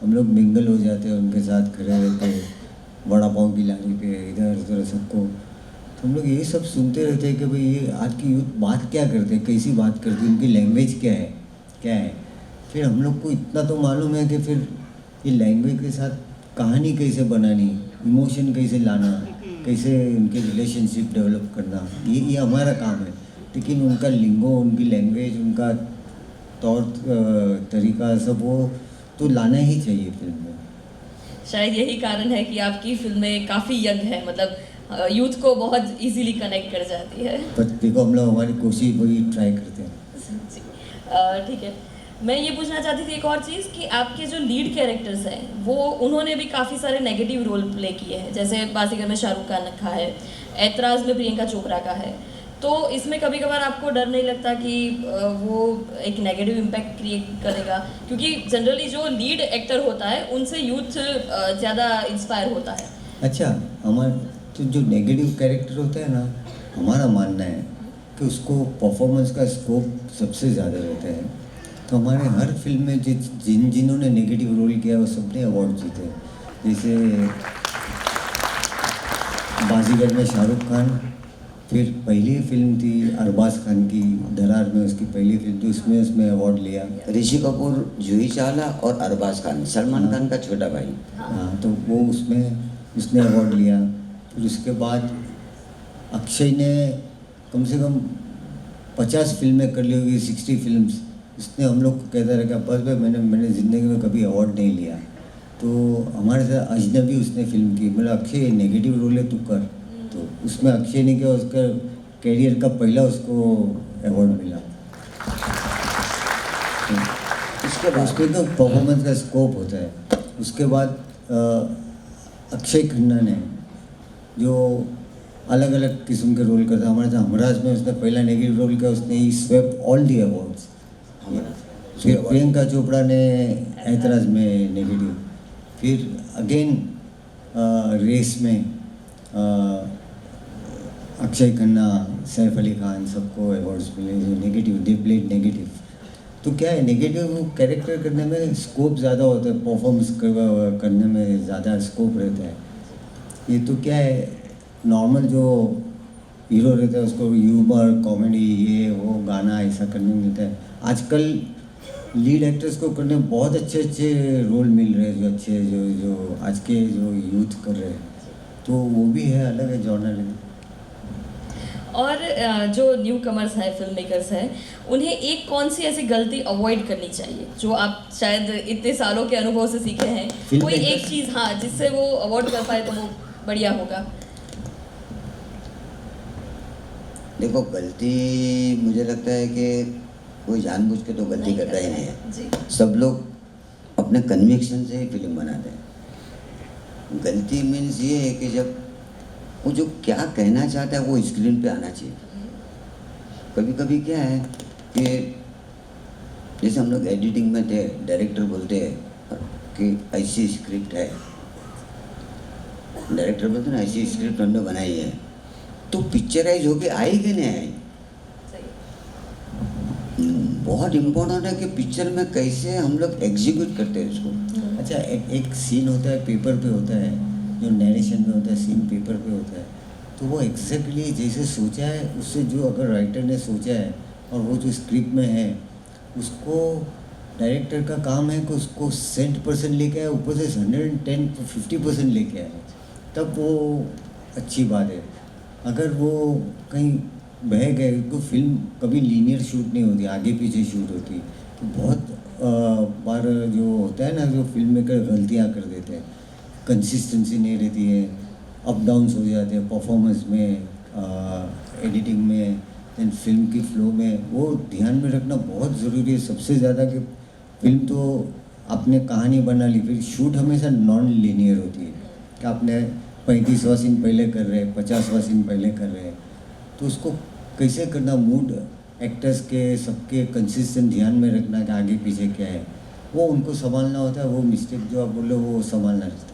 [SPEAKER 1] हम लोग मिंगल हो जाते हैं, उनके साथ खड़े रहते, वड़ा पाव की लारी पे इधर उधर सबको। तो हम लोग ये सब सुनते रहते हैं कि भाई ये आज की यूथ बात क्या करते हैं, कैसी बात करती है, उनकी लैंग्वेज क्या है। फिर हम लोग को इतना तो मालूम है कि फिर ये लैंग्वेज के साथ कहानी कैसे बनानी, इमोशन कैसे लाना, कैसे उनके रिलेशनशिप डेवलप करना, ये हमारा काम है। लेकिन उनका लिंगो, उनकी लैंग्वेज, उनका तौर तरीका सब वो तो लाना ही चाहिए फिल्म में।
[SPEAKER 3] शायद यही कारण है कि आपकी फिल्में काफ़ी यंग है, मतलब यूथ को बहुत इजीली कनेक्ट कर जाती है।
[SPEAKER 1] पर देखो हम लोग हमारी कोशिश वही ट्राई करते हैं।
[SPEAKER 3] जी, ठीक है। मैं ये पूछना चाहती थी एक और चीज़ कि आपके जो लीड कैरेक्टर्स हैं वो उन्होंने भी काफ़ी सारे नेगेटिव रोल प्ले किए हैं, जैसे बाजीगर में शाहरुख खान का है, ऐतराज़ में प्रियंका चोपड़ा का है। तो इसमें कभी कभार आपको डर नहीं लगता कि वो एक नेगेटिव इम्पैक्ट क्रिएट करेगा, क्योंकि जनरली जो लीड एक्टर होता है उनसे यूथ ज़्यादा इंस्पायर होता है।
[SPEAKER 1] अच्छा, हमारा तो जो नेगेटिव कैरेक्टर होता है ना, हमारा मानना है कि उसको परफॉर्मेंस का स्कोप सबसे ज़्यादा रहता है। तो हमारे हर फिल्म में जिन्होंने नेगेटिव रोल किया वो सबने अवार्ड जीते। जैसे बाजीगर में शाहरुख खान, फिर पहली फिल्म थी अरबाज खान की, दरार में उसकी पहली फिल्म थी, उसमें अवार्ड लिया।
[SPEAKER 2] ऋषि कपूर, जूही चावला और अरबाज खान, सलमान खान का छोटा भाई।
[SPEAKER 1] हाँ, तो वो उसने अवार्ड लिया। फिर उसके बाद अक्षय ने कम से कम 50 फिल्में कर ली होगी, 60 फिल्म्स। उसने हम लोग को कहता रहा बस भाई मैंने ज़िंदगी में कभी अवार्ड नहीं लिया। तो हमारे साथ अजनबी उसने फिल्म की, मतलब अक्षय नेगेटिव रोल है तू कर, तो उसमें अक्षय ने किया, उसका कैरियर का पहला उसको अवार्ड मिला।
[SPEAKER 2] इसके बाद
[SPEAKER 1] उसके तो परफॉर्मेंस का स्कोप होता है। उसके बाद अक्षय खन्ना ने जो अलग अलग किस्म के रोल करता है, हमारे साथ हमराज में उसने पहला नेगेटिव रोल किया, उसने ही स्वेप्ट ऑल दी अवार्ड्स। फिर प्रियंका चोपड़ा ने ऐतराज़ में नेगेटिव, फिर अगेन रेस में अक्षय खन्ना, सैफ अली खान, सबको अवार्ड्स मिले जो नेगेटिव, दे प्लेड नेगेटिव। तो क्या है, नेगेटिव कैरेक्टर करने में स्कोप ज़्यादा होता है, परफॉर्मेंस करने में ज़्यादा स्कोप रहता है। ये तो क्या है, नॉर्मल जो हीरो रहता है उसको ह्यूमर, कॉमेडी, ये वो गाना ऐसा करने मिलता है। आजकल लीड एक्टर्स को करने बहुत अच्छे रोल मिल रहे हैं, जो अच्छे जो आज के जो यूथ कर रहे हैं, तो वो भी है, अलग है जॉनर है।
[SPEAKER 3] और जो न्यू कमर्स हैं, फिल्म मेकर्स हैं, उन्हें एक कौन सी ऐसी गलती अवॉइड करनी चाहिए जो आप शायद इतने सालों के अनुभव से सीखे हैं, कोई एक चीज़, हाँ, जिससे वो अवॉइड कर पाए तो वो बढ़िया होगा।
[SPEAKER 2] देखो, गलती मुझे लगता है कि कोई जानबूझ के तो गलती करता ही नहीं है।
[SPEAKER 3] जी।
[SPEAKER 2] सब लोग अपने कन्विक्शन से ही फिल्म बनाते हैं। गलती मीन्स ये है कि जब वो जो क्या कहना चाहता है वो स्क्रीन पे आना चाहिए। कभी कभी क्या है कि जैसे हम लोग एडिटिंग में थे, डायरेक्टर बोलते हैं कि ऐसी स्क्रिप्ट है, डायरेक्टर बोलते हैं ना ऐसी स्क्रिप्ट हमने बनाई है, तो पिक्चराइज होके आई कि नहीं आई। बहुत इम्पोर्टेंट है कि पिक्चर में कैसे हम लोग एग्जीक्यूट करते हैं उसको।
[SPEAKER 1] अच्छा, एक सीन होता है पेपर पे होता है, जो नरेशन में होता है, सीन पेपर पे होता है, तो वो एग्जैक्टली जैसे सोचा है उससे, जो अगर राइटर ने सोचा है और वो जो स्क्रिप्ट में है, उसको डायरेक्टर का काम है कि उसको 100% लेके आए, ऊपर से 110-50% लेके आए, तब वो अच्छी बात है। अगर वो कहीं बह गए, तो फिल्म कभी लीनियर शूट नहीं होती, आगे पीछे शूट होती। तो बहुत बार जो होता है ना, जो फिल्म मेकर गलतियाँ कर देते हैं, कंसिस्टेंसी नहीं रहती है, अप डाउन्स हो जाते हैं परफॉर्मेंस में, एडिटिंग में, देन फिल्म की फ्लो में। वो ध्यान में रखना बहुत ज़रूरी है सबसे ज़्यादा, कि फिल्म तो आपने कहानी बना ली, फिर शूट हमेशा नॉन लीनियर होती है, कि आपने 35वां सीन पहले कर रहे हैं, 50वां सीन पहले कर रहे हैं, तो उसको कैसे करना, मूड एक्टर्स के सबके कंसिस्टेंट ध्यान में रखना कि आगे पीछे क्या है, वो उनको संभालना होता है। वो मिस्टेक जो आप बोले वो संभालना रहता है।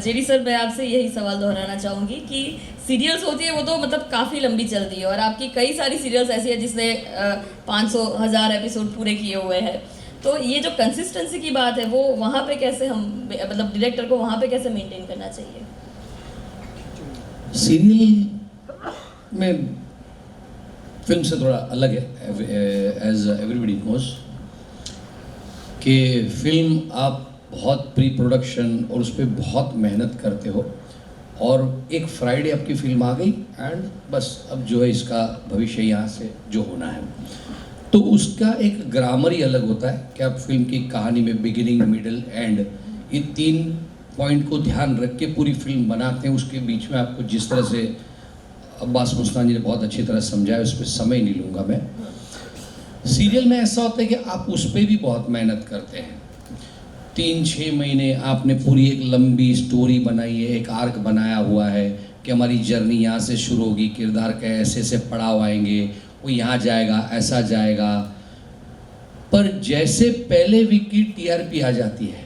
[SPEAKER 3] जेडी सर, मैं आपसे यही सवाल दोहराना चाहूँगी कि सीरियल्स होती है वो तो मतलब काफ़ी लंबी चलती है, और आपकी कई सारी सीरियल्स ऐसी है जिसने 500-1000 एपिसोड पूरे किए हुए हैं, तो ये जो कंसिस्टेंसी की बात है वो वहाँ पे कैसे हम, मतलब डायरेक्टर को वहाँ पे कैसे मेंटेन करना चाहिए?
[SPEAKER 4] सीरियल में फिल्म से थोड़ा अलग है, एज एवरीबडी नोज कि फिल्म आप बहुत प्री प्रोडक्शन और उस पर बहुत मेहनत करते हो, और एक फ्राइडे आपकी फिल्म आ गई एंड बस अब जो है इसका भविष्य यहाँ से जो होना है, तो उसका एक ग्रामर ही अलग होता है कि आप फिल्म की कहानी में बिगिनिंग, मिडल, एंड, ये 3 पॉइंट को ध्यान रख के पूरी फिल्म बनाते हैं। उसके बीच में आपको जिस तरह से अब्बास मुस्तान जी ने बहुत अच्छी तरह समझाया, उस पर समय नहीं लूँगा मैं। सीरियल में ऐसा होता है कि आप उस पर भी बहुत मेहनत करते हैं, 3-6 महीने आपने पूरी एक लंबी स्टोरी बनाई है, एक आर्क बनाया हुआ है कि हमारी जर्नी यहाँ से शुरू होगी, किरदार के ऐसे ऐसे पड़ाव आएंगे, वो यहाँ जाएगा, ऐसा जाएगा, पर जैसे पहले वीक की टीआरपी आ जाती है,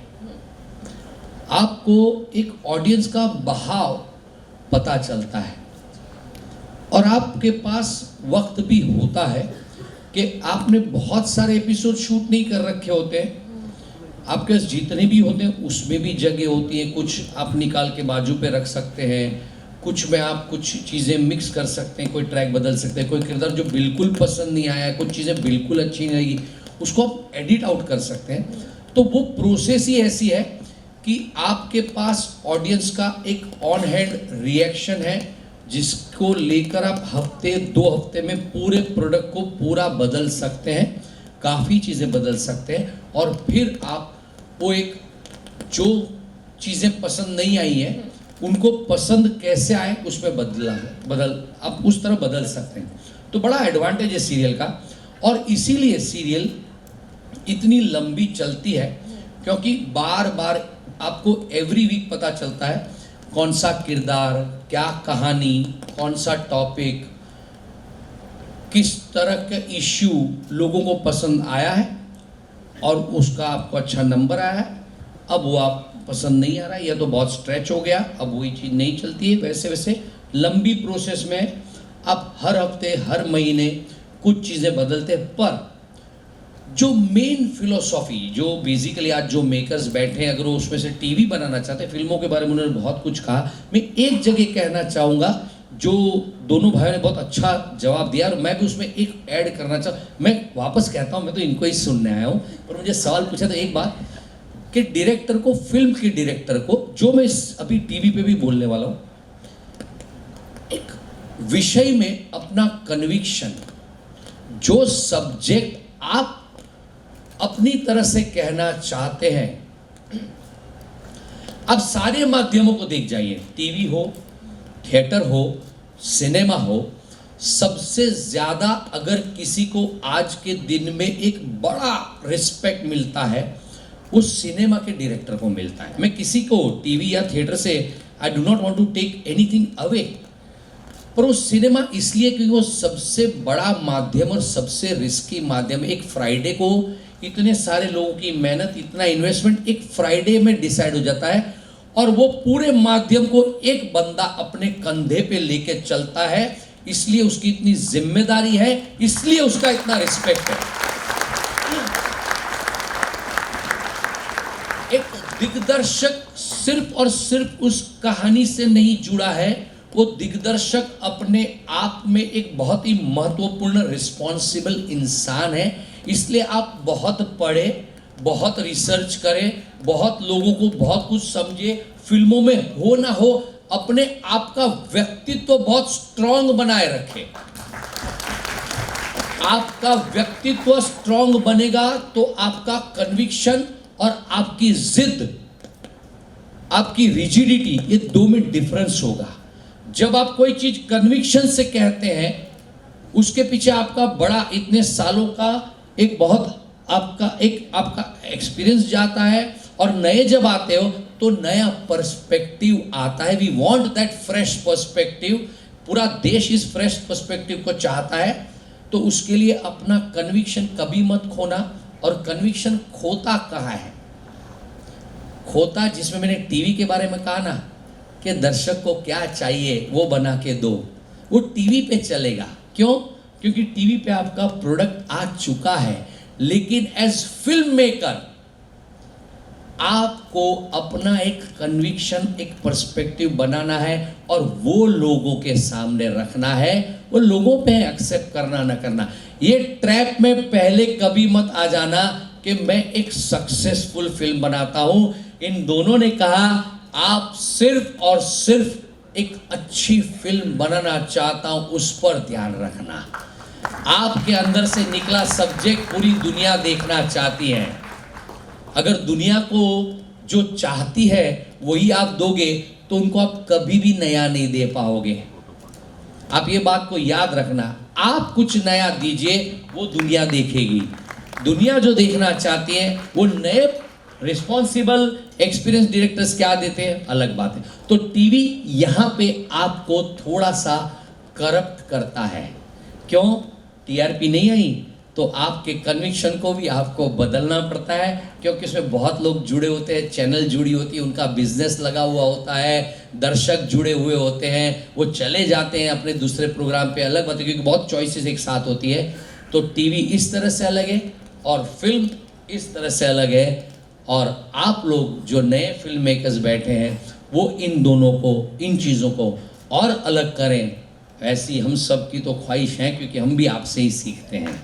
[SPEAKER 4] आपको एक ऑडियंस का बहाव पता चलता है, और आपके पास वक्त भी होता है कि आपने बहुत सारे एपिसोड शूट नहीं कर रखे होते हैं, आपके पास जितने भी होते हैं उसमें भी जगह होती है, कुछ आप निकाल के बाजू पे रख सकते हैं, कुछ में आप कुछ चीज़ें मिक्स कर सकते हैं, कोई ट्रैक बदल सकते हैं, कोई किरदार जो बिल्कुल पसंद नहीं आया, कुछ चीज़ें बिल्कुल अच्छी नहीं लगी, उसको आप एडिट आउट कर सकते हैं। तो वो प्रोसेस ही ऐसी है कि आपके पास ऑडियंस का एक ऑन हैंड रिएक्शन है, जिसको लेकर आप हफ्ते 2 हफ्ते में पूरे प्रोडक्ट को पूरा बदल सकते हैं, काफ़ी चीज़ें बदल सकते हैं, और फिर आप वो एक जो चीज़ें पसंद नहीं आई हैं उनको पसंद कैसे आए उसमें बदल आप उस तरह बदल सकते हैं। तो बड़ा एडवांटेज है सीरियल का, और इसीलिए सीरियल इतनी लंबी चलती है, क्योंकि बार बार आपको एवरी वीक पता चलता है कौन सा किरदार, क्या कहानी, कौन सा टॉपिक, किस तरह का इश्यू लोगों को पसंद आया है, और उसका आपको अच्छा नंबर आया है। अब वो आप पसंद नहीं आ रहा है, या तो बहुत स्ट्रेच हो गया, अब वही चीज़ नहीं चलती है, वैसे वैसे लंबी प्रोसेस में आप हर हफ्ते, हर महीने कुछ चीज़ें बदलते हैं। पर जो मेन फिलोसॉफी, जो बेसिकली आज जो मेकर्स बैठे हैं, अगर वो उसमें से टीवी बनाना चाहते हैं, फिल्मों के बारे में उन्होंने बहुत कुछ कहा, मैं एक जगह कहना चाहूँगा जो दोनों भाइयों ने बहुत अच्छा जवाब दिया, और मैं भी उसमें एक ऐड करना मैं वापस कहता हूँ, मैं तो इनको ही सुनने आया हूँ, पर मुझे सवाल पूछा तो एक बात कि डायरेक्टर को, फिल्म के डायरेक्टर को, जो मैं अभी टीवी पे भी बोलने वाला हूँ, एक विषय में अपना कन्विक्शन, जो सब्जेक्ट आप अपनी तरह से कहना चाहते हैं, अब सारे माध्यमों को देख जाइए, टीवी हो, थिएटर हो, सिनेमा हो, सबसे ज़्यादा अगर किसी को आज के दिन में एक बड़ा रिस्पेक्ट मिलता है, वो सिनेमा के डायरेक्टर को मिलता है। मैं किसी को टीवी या थिएटर से I do not want to take anything away, पर वो सिनेमा इसलिए क्योंकि वो सबसे बड़ा माध्यम और सबसे रिस्की माध्यम। एक फ्राइडे को इतने सारे लोगों की मेहनत, इतना इन्वेस्टमेंट एक फ्राइडे में डिसाइड हो जाता है, और वो पूरे माध्यम को एक बंदा अपने कंधे पे लेके चलता है, इसलिए उसकी इतनी जिम्मेदारी है, इसलिए उसका इतना रिस्पेक्ट है। एक दिग्दर्शक सिर्फ और सिर्फ उस कहानी से नहीं जुड़ा है, वो दिग्दर्शक अपने आप में एक बहुत ही महत्वपूर्ण रिस्पॉन्सिबल इंसान है। इसलिए आप बहुत पढ़े, बहुत रिसर्च करें, बहुत लोगों को बहुत कुछ समझे, फिल्मों में हो ना हो अपने आप का व्यक्तित्व बहुत स्ट्रांग बनाए रखें। आपका व्यक्तित्व स्ट्रांग बनेगा तो आपका कन्विक्शन और आपकी जिद, आपकी रिजिडिटी, ये दो में डिफरेंस होगा। जब आप कोई चीज कन्विक्शन से कहते हैं, उसके पीछे आपका बड़ा इतने सालों का एक बहुत आपका एक्सपीरियंस जाता है, और नए जब आते हो तो नया पर्सपेक्टिव आता है। We want that fresh perspective. पूरा देश इस फ्रेश पर्सपेक्टिव को चाहता है, तो उसके लिए अपना कन्विक्शन कभी मत खोना। और कन्विक्शन खोता कहाँ है? खोता, जिसमें मैंने टीवी के बारे में कहा ना कि दर्शक को क्या चाहिए वो बना के दो, वो टीवी पे चलेगा। क्यों? क्योंकि टीवी पे आपका प्रोडक्ट आ चुका है। लेकिन एज फिल्म मेकर आपको अपना एक कन्विक्शन, एक पर्सपेक्टिव बनाना है और वो लोगों के सामने रखना है। वो लोगों पे एक्सेप्ट करना ना करना। ये ट्रैप में पहले कभी मत आ जाना कि मैं एक सक्सेसफुल फिल्म बनाता हूं। इन दोनों ने कहा आप सिर्फ और सिर्फ एक अच्छी फिल्म बनाना चाहता हूं, उस पर ध्यान रखना। आपके अंदर से निकला सब्जेक्ट पूरी दुनिया देखना चाहती है। अगर दुनिया को जो चाहती है वही आप दोगे तो उनको आप कभी भी नया नहीं दे पाओगे। आप ये बात को याद रखना। आप कुछ नया दीजिए, वो दुनिया देखेगी। दुनिया जो देखना चाहती है वो नए रिस्पॉन्सिबल एक्सपीरियंस डायरेक्टर्स क्या देते हैं, अलग बात है। तो टीवी यहाँ पे आपको थोड़ा सा करप्ट करता है। क्यों? टीआरपी नहीं आई तो आपके कन्विक्शन को भी आपको बदलना पड़ता है, क्योंकि इसमें बहुत लोग जुड़े होते हैं, चैनल जुड़ी होती है, उनका बिजनेस लगा हुआ होता है, दर्शक जुड़े हुए होते हैं, वो चले जाते हैं अपने दूसरे प्रोग्राम पे, अलग बात है, क्योंकि बहुत चॉइसेस एक साथ होती है। तो टीवी इस तरह से अलग है और फिल्म इस तरह से अलग है। और आप लोग जो नए फिल्म मेकर्स बैठे हैं वो इन दोनों को, इन चीज़ों को और अलग करें। ऐसी हम सब की तो ख्वाहिश है, क्योंकि हम भी आपसे ही सीखते हैं।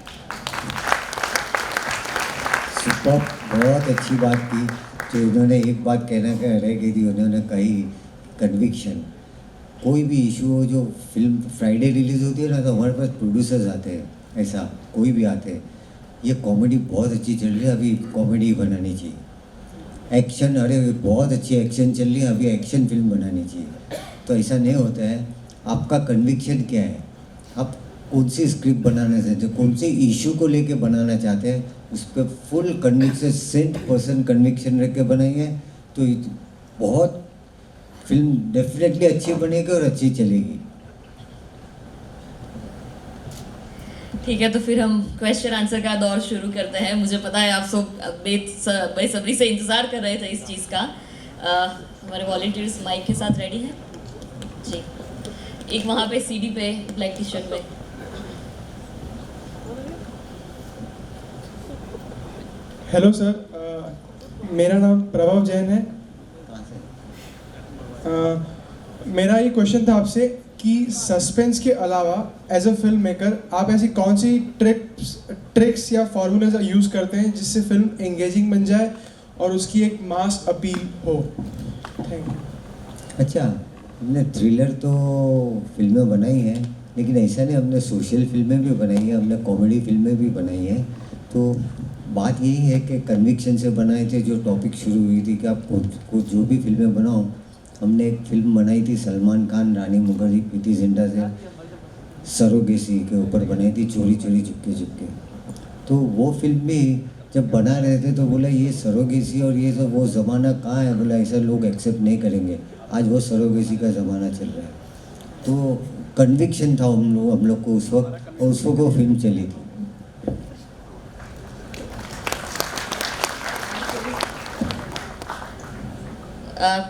[SPEAKER 1] सुपर, बहुत अच्छी बात की। जो उन्होंने एक बात कहना रह गई थी, उन्होंने कही कन्विक्शन। कोई भी इशू हो, जो फिल्म फ्राइडे रिलीज़ होती है ना, तो हमारे पास प्रोड्यूसर्स आते हैं, ऐसा कोई भी आते हैं, ये कॉमेडी बहुत अच्छी चल रही है, अभी कॉमेडी बनानी चाहिए। एक्शन, अरे बहुत अच्छी एक्शन चल रही है, अभी एक्शन फिल्म बनानी चाहिए। तो ऐसा नहीं होता है। आपका कन्विक्शन क्या है? आप कौन सी स्क्रिप्ट बनाना चाहते हो, कौन से इशू को लेके बनाना चाहते हैं, उस पर फुल कन्विक्शन, 100% कन्विक्शन रख के बनाइए, तो बहुत फिल्म डेफिनेटली अच्छी बनेगी और अच्छी चलेगी।
[SPEAKER 3] ठीक है, तो फिर हम क्वेश्चन आंसर का दौर शुरू करते हैं। मुझे पता है आप सब बेसब्री से इंतज़ार कर रहे थे इस चीज़ का। हमारे वॉलंटियर्स माइक के साथ रेडी हैं जी। एक वहाँ पे सीडी पे ब्लैक टी शर्ट में।
[SPEAKER 6] हेलो सर, मेरा नाम प्रभव जैन है। मेरा ये क्वेश्चन था आपसे कि सस्पेंस के अलावा एज अ फिल्म मेकर आप ऐसी कौन सी ट्रिक्स या फॉर्मूलाज यूज़ करते हैं जिससे फिल्म एंगेजिंग बन जाए और उसकी एक मास अपील हो? Thank you.
[SPEAKER 1] अच्छा, हमने थ्रिलर तो फिल्में बनाई हैं, लेकिन ऐसा नहीं, हमने सोशल फिल्में भी बनाई हैं, हमने कॉमेडी फिल्में भी बनाई हैं। तो बात यही है कि कन्विक्शन से बनाए थे। जो टॉपिक शुरू हुई थी कि आप कुछ जो भी फिल्में बनाओ, हमने एक फिल्म बनाई थी सलमान खान, रानी मुखर्जी, प्रीति जिंटा से, सरोगेसी के ऊपर बनाई थी, चोरी चोरी चुपके चुपके। तो वो फिल्म भी जब बना रहे थे तो बोला ये सरोगेसी और ये सब वो ज़माना कहाँ है, बोला ऐसा लोग एक्सेप्ट नहीं करेंगे। आज वो सरोगेसी का ज़माना चल रहा है। तो कन्विक्शन था हम लोग को उस वक्त, और उस वक्त वो फिल्म चली थी।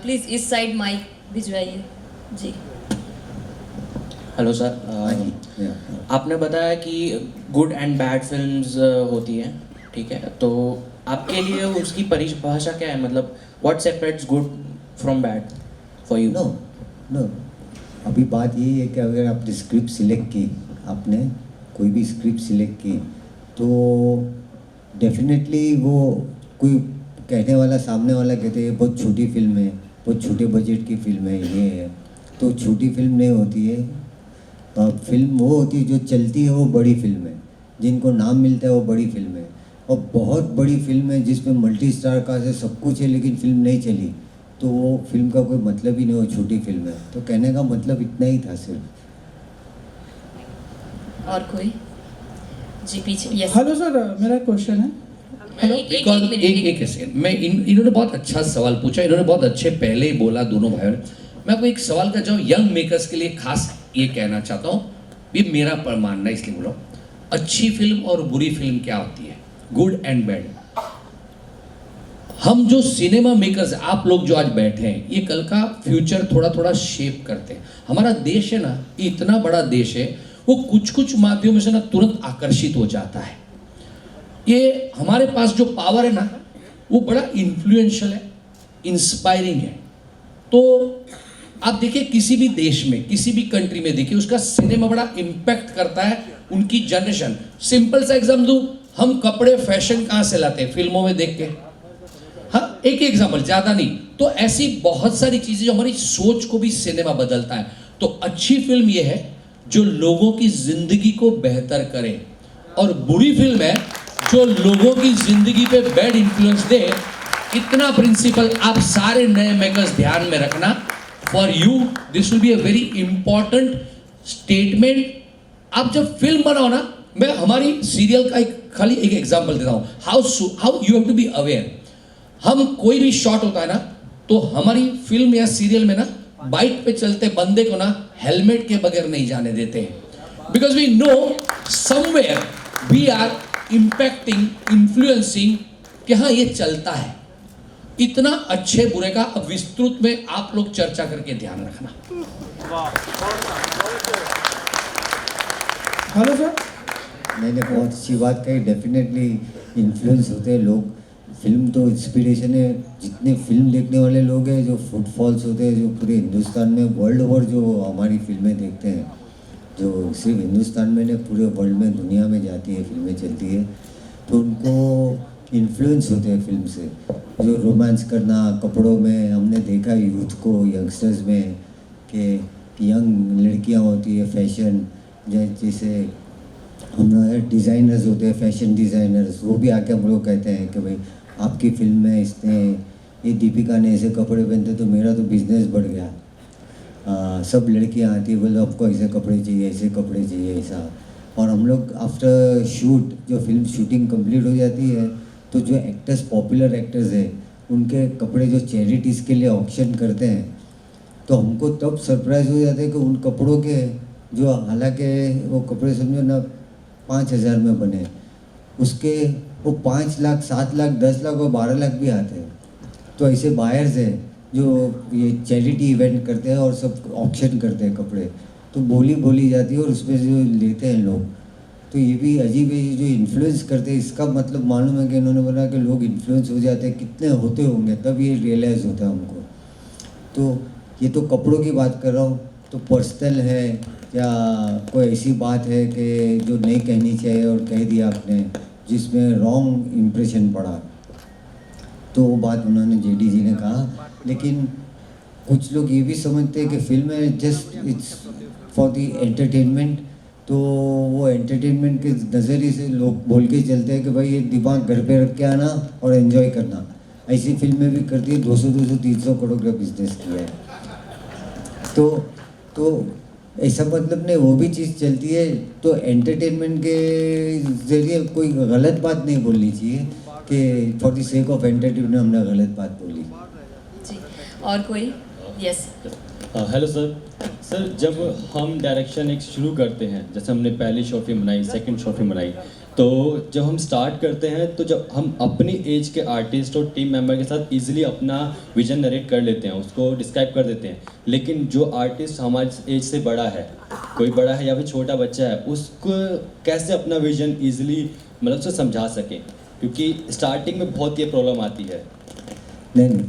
[SPEAKER 3] प्लीज़ इस साइड माइक भिजवाइए जी।
[SPEAKER 7] हेलो सर,
[SPEAKER 1] हाँ जी।
[SPEAKER 7] आपने बताया कि गुड एंड बैड फिल्म्स होती हैं, ठीक है, तो आपके लिए उसकी परिभाषा क्या है? मतलब what separates good from bad for you?
[SPEAKER 1] No, अभी बात यही है कि अगर आपने स्क्रिप्ट सिलेक्ट की, आपने कोई भी स्क्रिप्ट सिलेक्ट की, तो डेफिनेटली वो कोई कहने वाला, सामने वाला कहते हैं ये बहुत छोटी फिल्म है, बहुत छोटे बजट की फिल्म है, ये है, तो छोटी फिल्म नहीं होती है। फिल्म वो होती है जो चलती है, वो बड़ी फिल्म है, जिनको नाम मिलता है वो बड़ी फिल्म है। और बहुत बड़ी फिल्म है जिसमें मल्टी स्टार कास्ट है, सब कुछ है, लेकिन फिल्म नहीं चली, तो वो फिल्म का कोई मतलब ही नहीं, वो छोटी फिल्म है। तो कहने का मतलब इतना ही था सिर्फ।
[SPEAKER 3] और कोई? जी पीछे। यस।
[SPEAKER 8] हेलो सर, मेरा क्वेश्चन है।
[SPEAKER 4] बिकॉज एक सेकंड, मैं इन्होंने बहुत अच्छा सवाल पूछा, इन्होंने बहुत अच्छे पहले ही बोला दोनों भाइयों ने। मैं आपको एक सवाल का जवाब यंग मेकर्स के लिए खास ये कहना चाहता हूँ, ये मेरा मानना है इसलिए बोला। अच्छी फिल्म और बुरी फिल्म क्या होती है, गुड एंड बैड। हम जो सिनेमा मेकर्स, आप लोग जो आज बैठे हैं, ये कल का फ्यूचर थोड़ा थोड़ा शेप करते हैं। हमारा देश है ना, इतना बड़ा देश है, वो कुछ कुछ माध्यमों से ना तुरंत आकर्षित हो जाता है। ये हमारे पास जो पावर है ना, वो बड़ा इन्फ्लुएंशियल है, इंस्पायरिंग है। तो आप देखिए किसी भी देश में, किसी भी कंट्री में देखिए, उसका सिनेमा बड़ा इम्पैक्ट करता है उनकी जनरेशन। सिंपल सा एग्जाम्पल दूं, हम कपड़े फैशन कहाँ से लाते हैं, फिल्मों में देख के। हाँ, एक एग्जाम्पल, ज्यादा नहीं। तो ऐसी बहुत सारी चीजें जो हमारी सोच को भी सिनेमा बदलता है। तो अच्छी फिल्म ये है जो लोगों की जिंदगी को बेहतर करे, और बुरी फिल्म है जो लोगों की जिंदगी पे बैड इन्फ्लुएंस दे। इतना प्रिंसिपल आप सारे नए मेकर्स ध्यान में रखना। For you this will be a very important statement. आप जब फिल्म बनाओ ना, मैं हमारी सीरियल का खाली एक एग्जांपल देता हूँ, how you have to be aware. हम कोई भी शॉट होता है ना, तो हमारी फिल्म या सीरियल में ना बाइक पे चलते बंदे को ना हेलमेट के बगैर नहीं जाने देते, because we know somewhere we are impacting, influencing कि हाँ ये चलता है। इतना अच्छे बुरे का अब विस्तृत में आप लोग चर्चा करके ध्यान रखना।
[SPEAKER 8] Hello sir.
[SPEAKER 1] मैंने बहुत अच्छी बात कही। डेफिनेटली इन्फ्लुएंस होते हैं लोग। फिल्म तो इंस्पिरेशन है। जितने फिल्म देखने वाले लोग हैं, जो फुटफॉल्स होते हैं, जो पूरे हिंदुस्तान में वर्ल्ड ओवर जो हमारी फिल्में देखते हैं, जो सिर्फ हिंदुस्तान में नहीं पूरे वर्ल्ड में, दुनिया में जाती है, फिल्में चलती है, तो उनको इन्फ्लुएंस होते हैं फिल्म से। जो रोमांस करना कपड़ों में, हमने देखा यूथ को, यंगस्टर्स में, कि यंग लड़कियां होती है, फैशन जैसे हम लोग डिज़ाइनर्स होते हैं, फैशन डिज़ाइनर्स, वो भी आके हम लोग कहते हैं कि भाई आपकी फिल्म में इसने, ये दीपिका ने ऐसे कपड़े पहनते तो मेरा तो बिजनेस बढ़ गया। सब लड़कियां आती है, बोले आपको ऐसे कपड़े चाहिए, ऐसे कपड़े चाहिए, ऐसा। और हम लोग आफ्टर शूट, जो फिल्म शूटिंग कंप्लीट हो जाती है, तो जो एक्टर्स, पॉपुलर एक्टर्स हैं, उनके कपड़े जो चैरिटीज़ के लिए ऑक्शन करते हैं, तो हमको तब सरप्राइज हो जाता है कि उन कपड़ों के जो, हालांकि वो कपड़े समझो ना 5,000 में बने, उसके वो 5 लाख, 7 लाख, 10 लाख और 12 लाख भी आते हैं। तो ऐसे बायर्स हैं जो ये चैरिटी इवेंट करते हैं और सब ऑक्शन करते हैं कपड़े, तो बोली जाती है और उसमें जो लेते हैं लोग। तो ये भी अजीब है, ये जो इन्फ्लुएंस करते हैं, इसका मतलब मालूम है कि इन्होंने बोला कि लोग इन्फ्लुएंस हो जाते हैं, कितने होते होंगे, तब ये रियलाइज़ होता है हमको। तो ये तो कपड़ों की बात कर रहा हूँ। तो पर्सनल है या कोई ऐसी बात है कि जो नहीं कहनी चाहिए और कह दिया आपने, जिसमें रॉन्ग इम्प्रेशन पड़ा, तो वो बात उन्होंने जेडी जी ने कहा। लेकिन कुछ लोग ये भी समझते हैं कि फिल्म है just it's for the entertainment, तो वो एंटरटेनमेंट के नज़रिए से लोग बोल के चलते हैं कि भाई ये दिमाग घर पे रख के आना और एंजॉय करना। ऐसी फिल्में भी करती है, 200-200, 300 करोड़ का बिजनेस किया है। तो ऐसा मतलब नहीं, वो भी चीज़ चलती है। तो एंटरटेनमेंट के ज़रिए कोई गलत बात नहीं बोलनी चाहिए कि for the sake of entertainment हमने गलत बात बोली।
[SPEAKER 3] जी, और कोई? यस।
[SPEAKER 9] Hello sir. सर, जब हम डायरेक्शन एक शुरू करते हैं, जैसे हमने पहली शॉर्ट फिल्म बनाई, सेकंड शॉर्ट फिल्म बनाई, तो जब हम स्टार्ट करते हैं तो जब हम अपनी एज के आर्टिस्ट और टीम मेंबर के साथ इजीली अपना विजन नरेट कर लेते हैं, उसको डिस्क्राइब कर देते हैं। लेकिन जो आर्टिस्ट हमारी एज से बड़ा है, कोई बड़ा है या फिर छोटा बच्चा है, उसको कैसे अपना विजन ईजिली मतलब उसे समझा सकें, क्योंकि स्टार्टिंग में बहुत ये प्रॉब्लम आती है।
[SPEAKER 1] नहीं,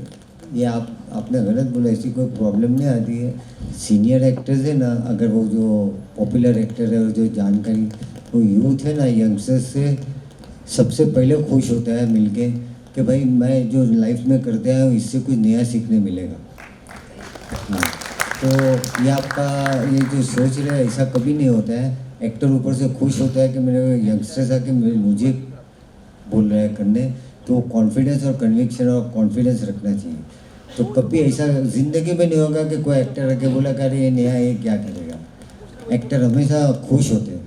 [SPEAKER 1] ये आपने गलत बोला, ऐसी कोई प्रॉब्लम नहीं आती है। सीनियर एक्टर्स है ना, अगर वो जो पॉपुलर एक्टर है और जो जानकारी, वो यूथ है ना, यंगस्टर्स से सबसे पहले खुश होता है मिलके कि भाई मैं जो लाइफ में करते आया हूँ इससे कुछ नया सीखने मिलेगा। हाँ, तो ये आपका ये जो सोच रहे हैं ऐसा कभी नहीं होता है। एक्टर ऊपर से खुश होता है कि मेरे यंगस्टर्स आके मुझे बोल रहे हैं करने, तो कॉन्फिडेंस और कन्विक्शन और कॉन्फिडेंस रखना चाहिए। तो कभी ऐसा ज़िंदगी में नहीं होगा कि कोई एक्टर आके बोला कि अरे ये नया ये क्या करेगा। एक्टर हमेशा खुश होते हैं।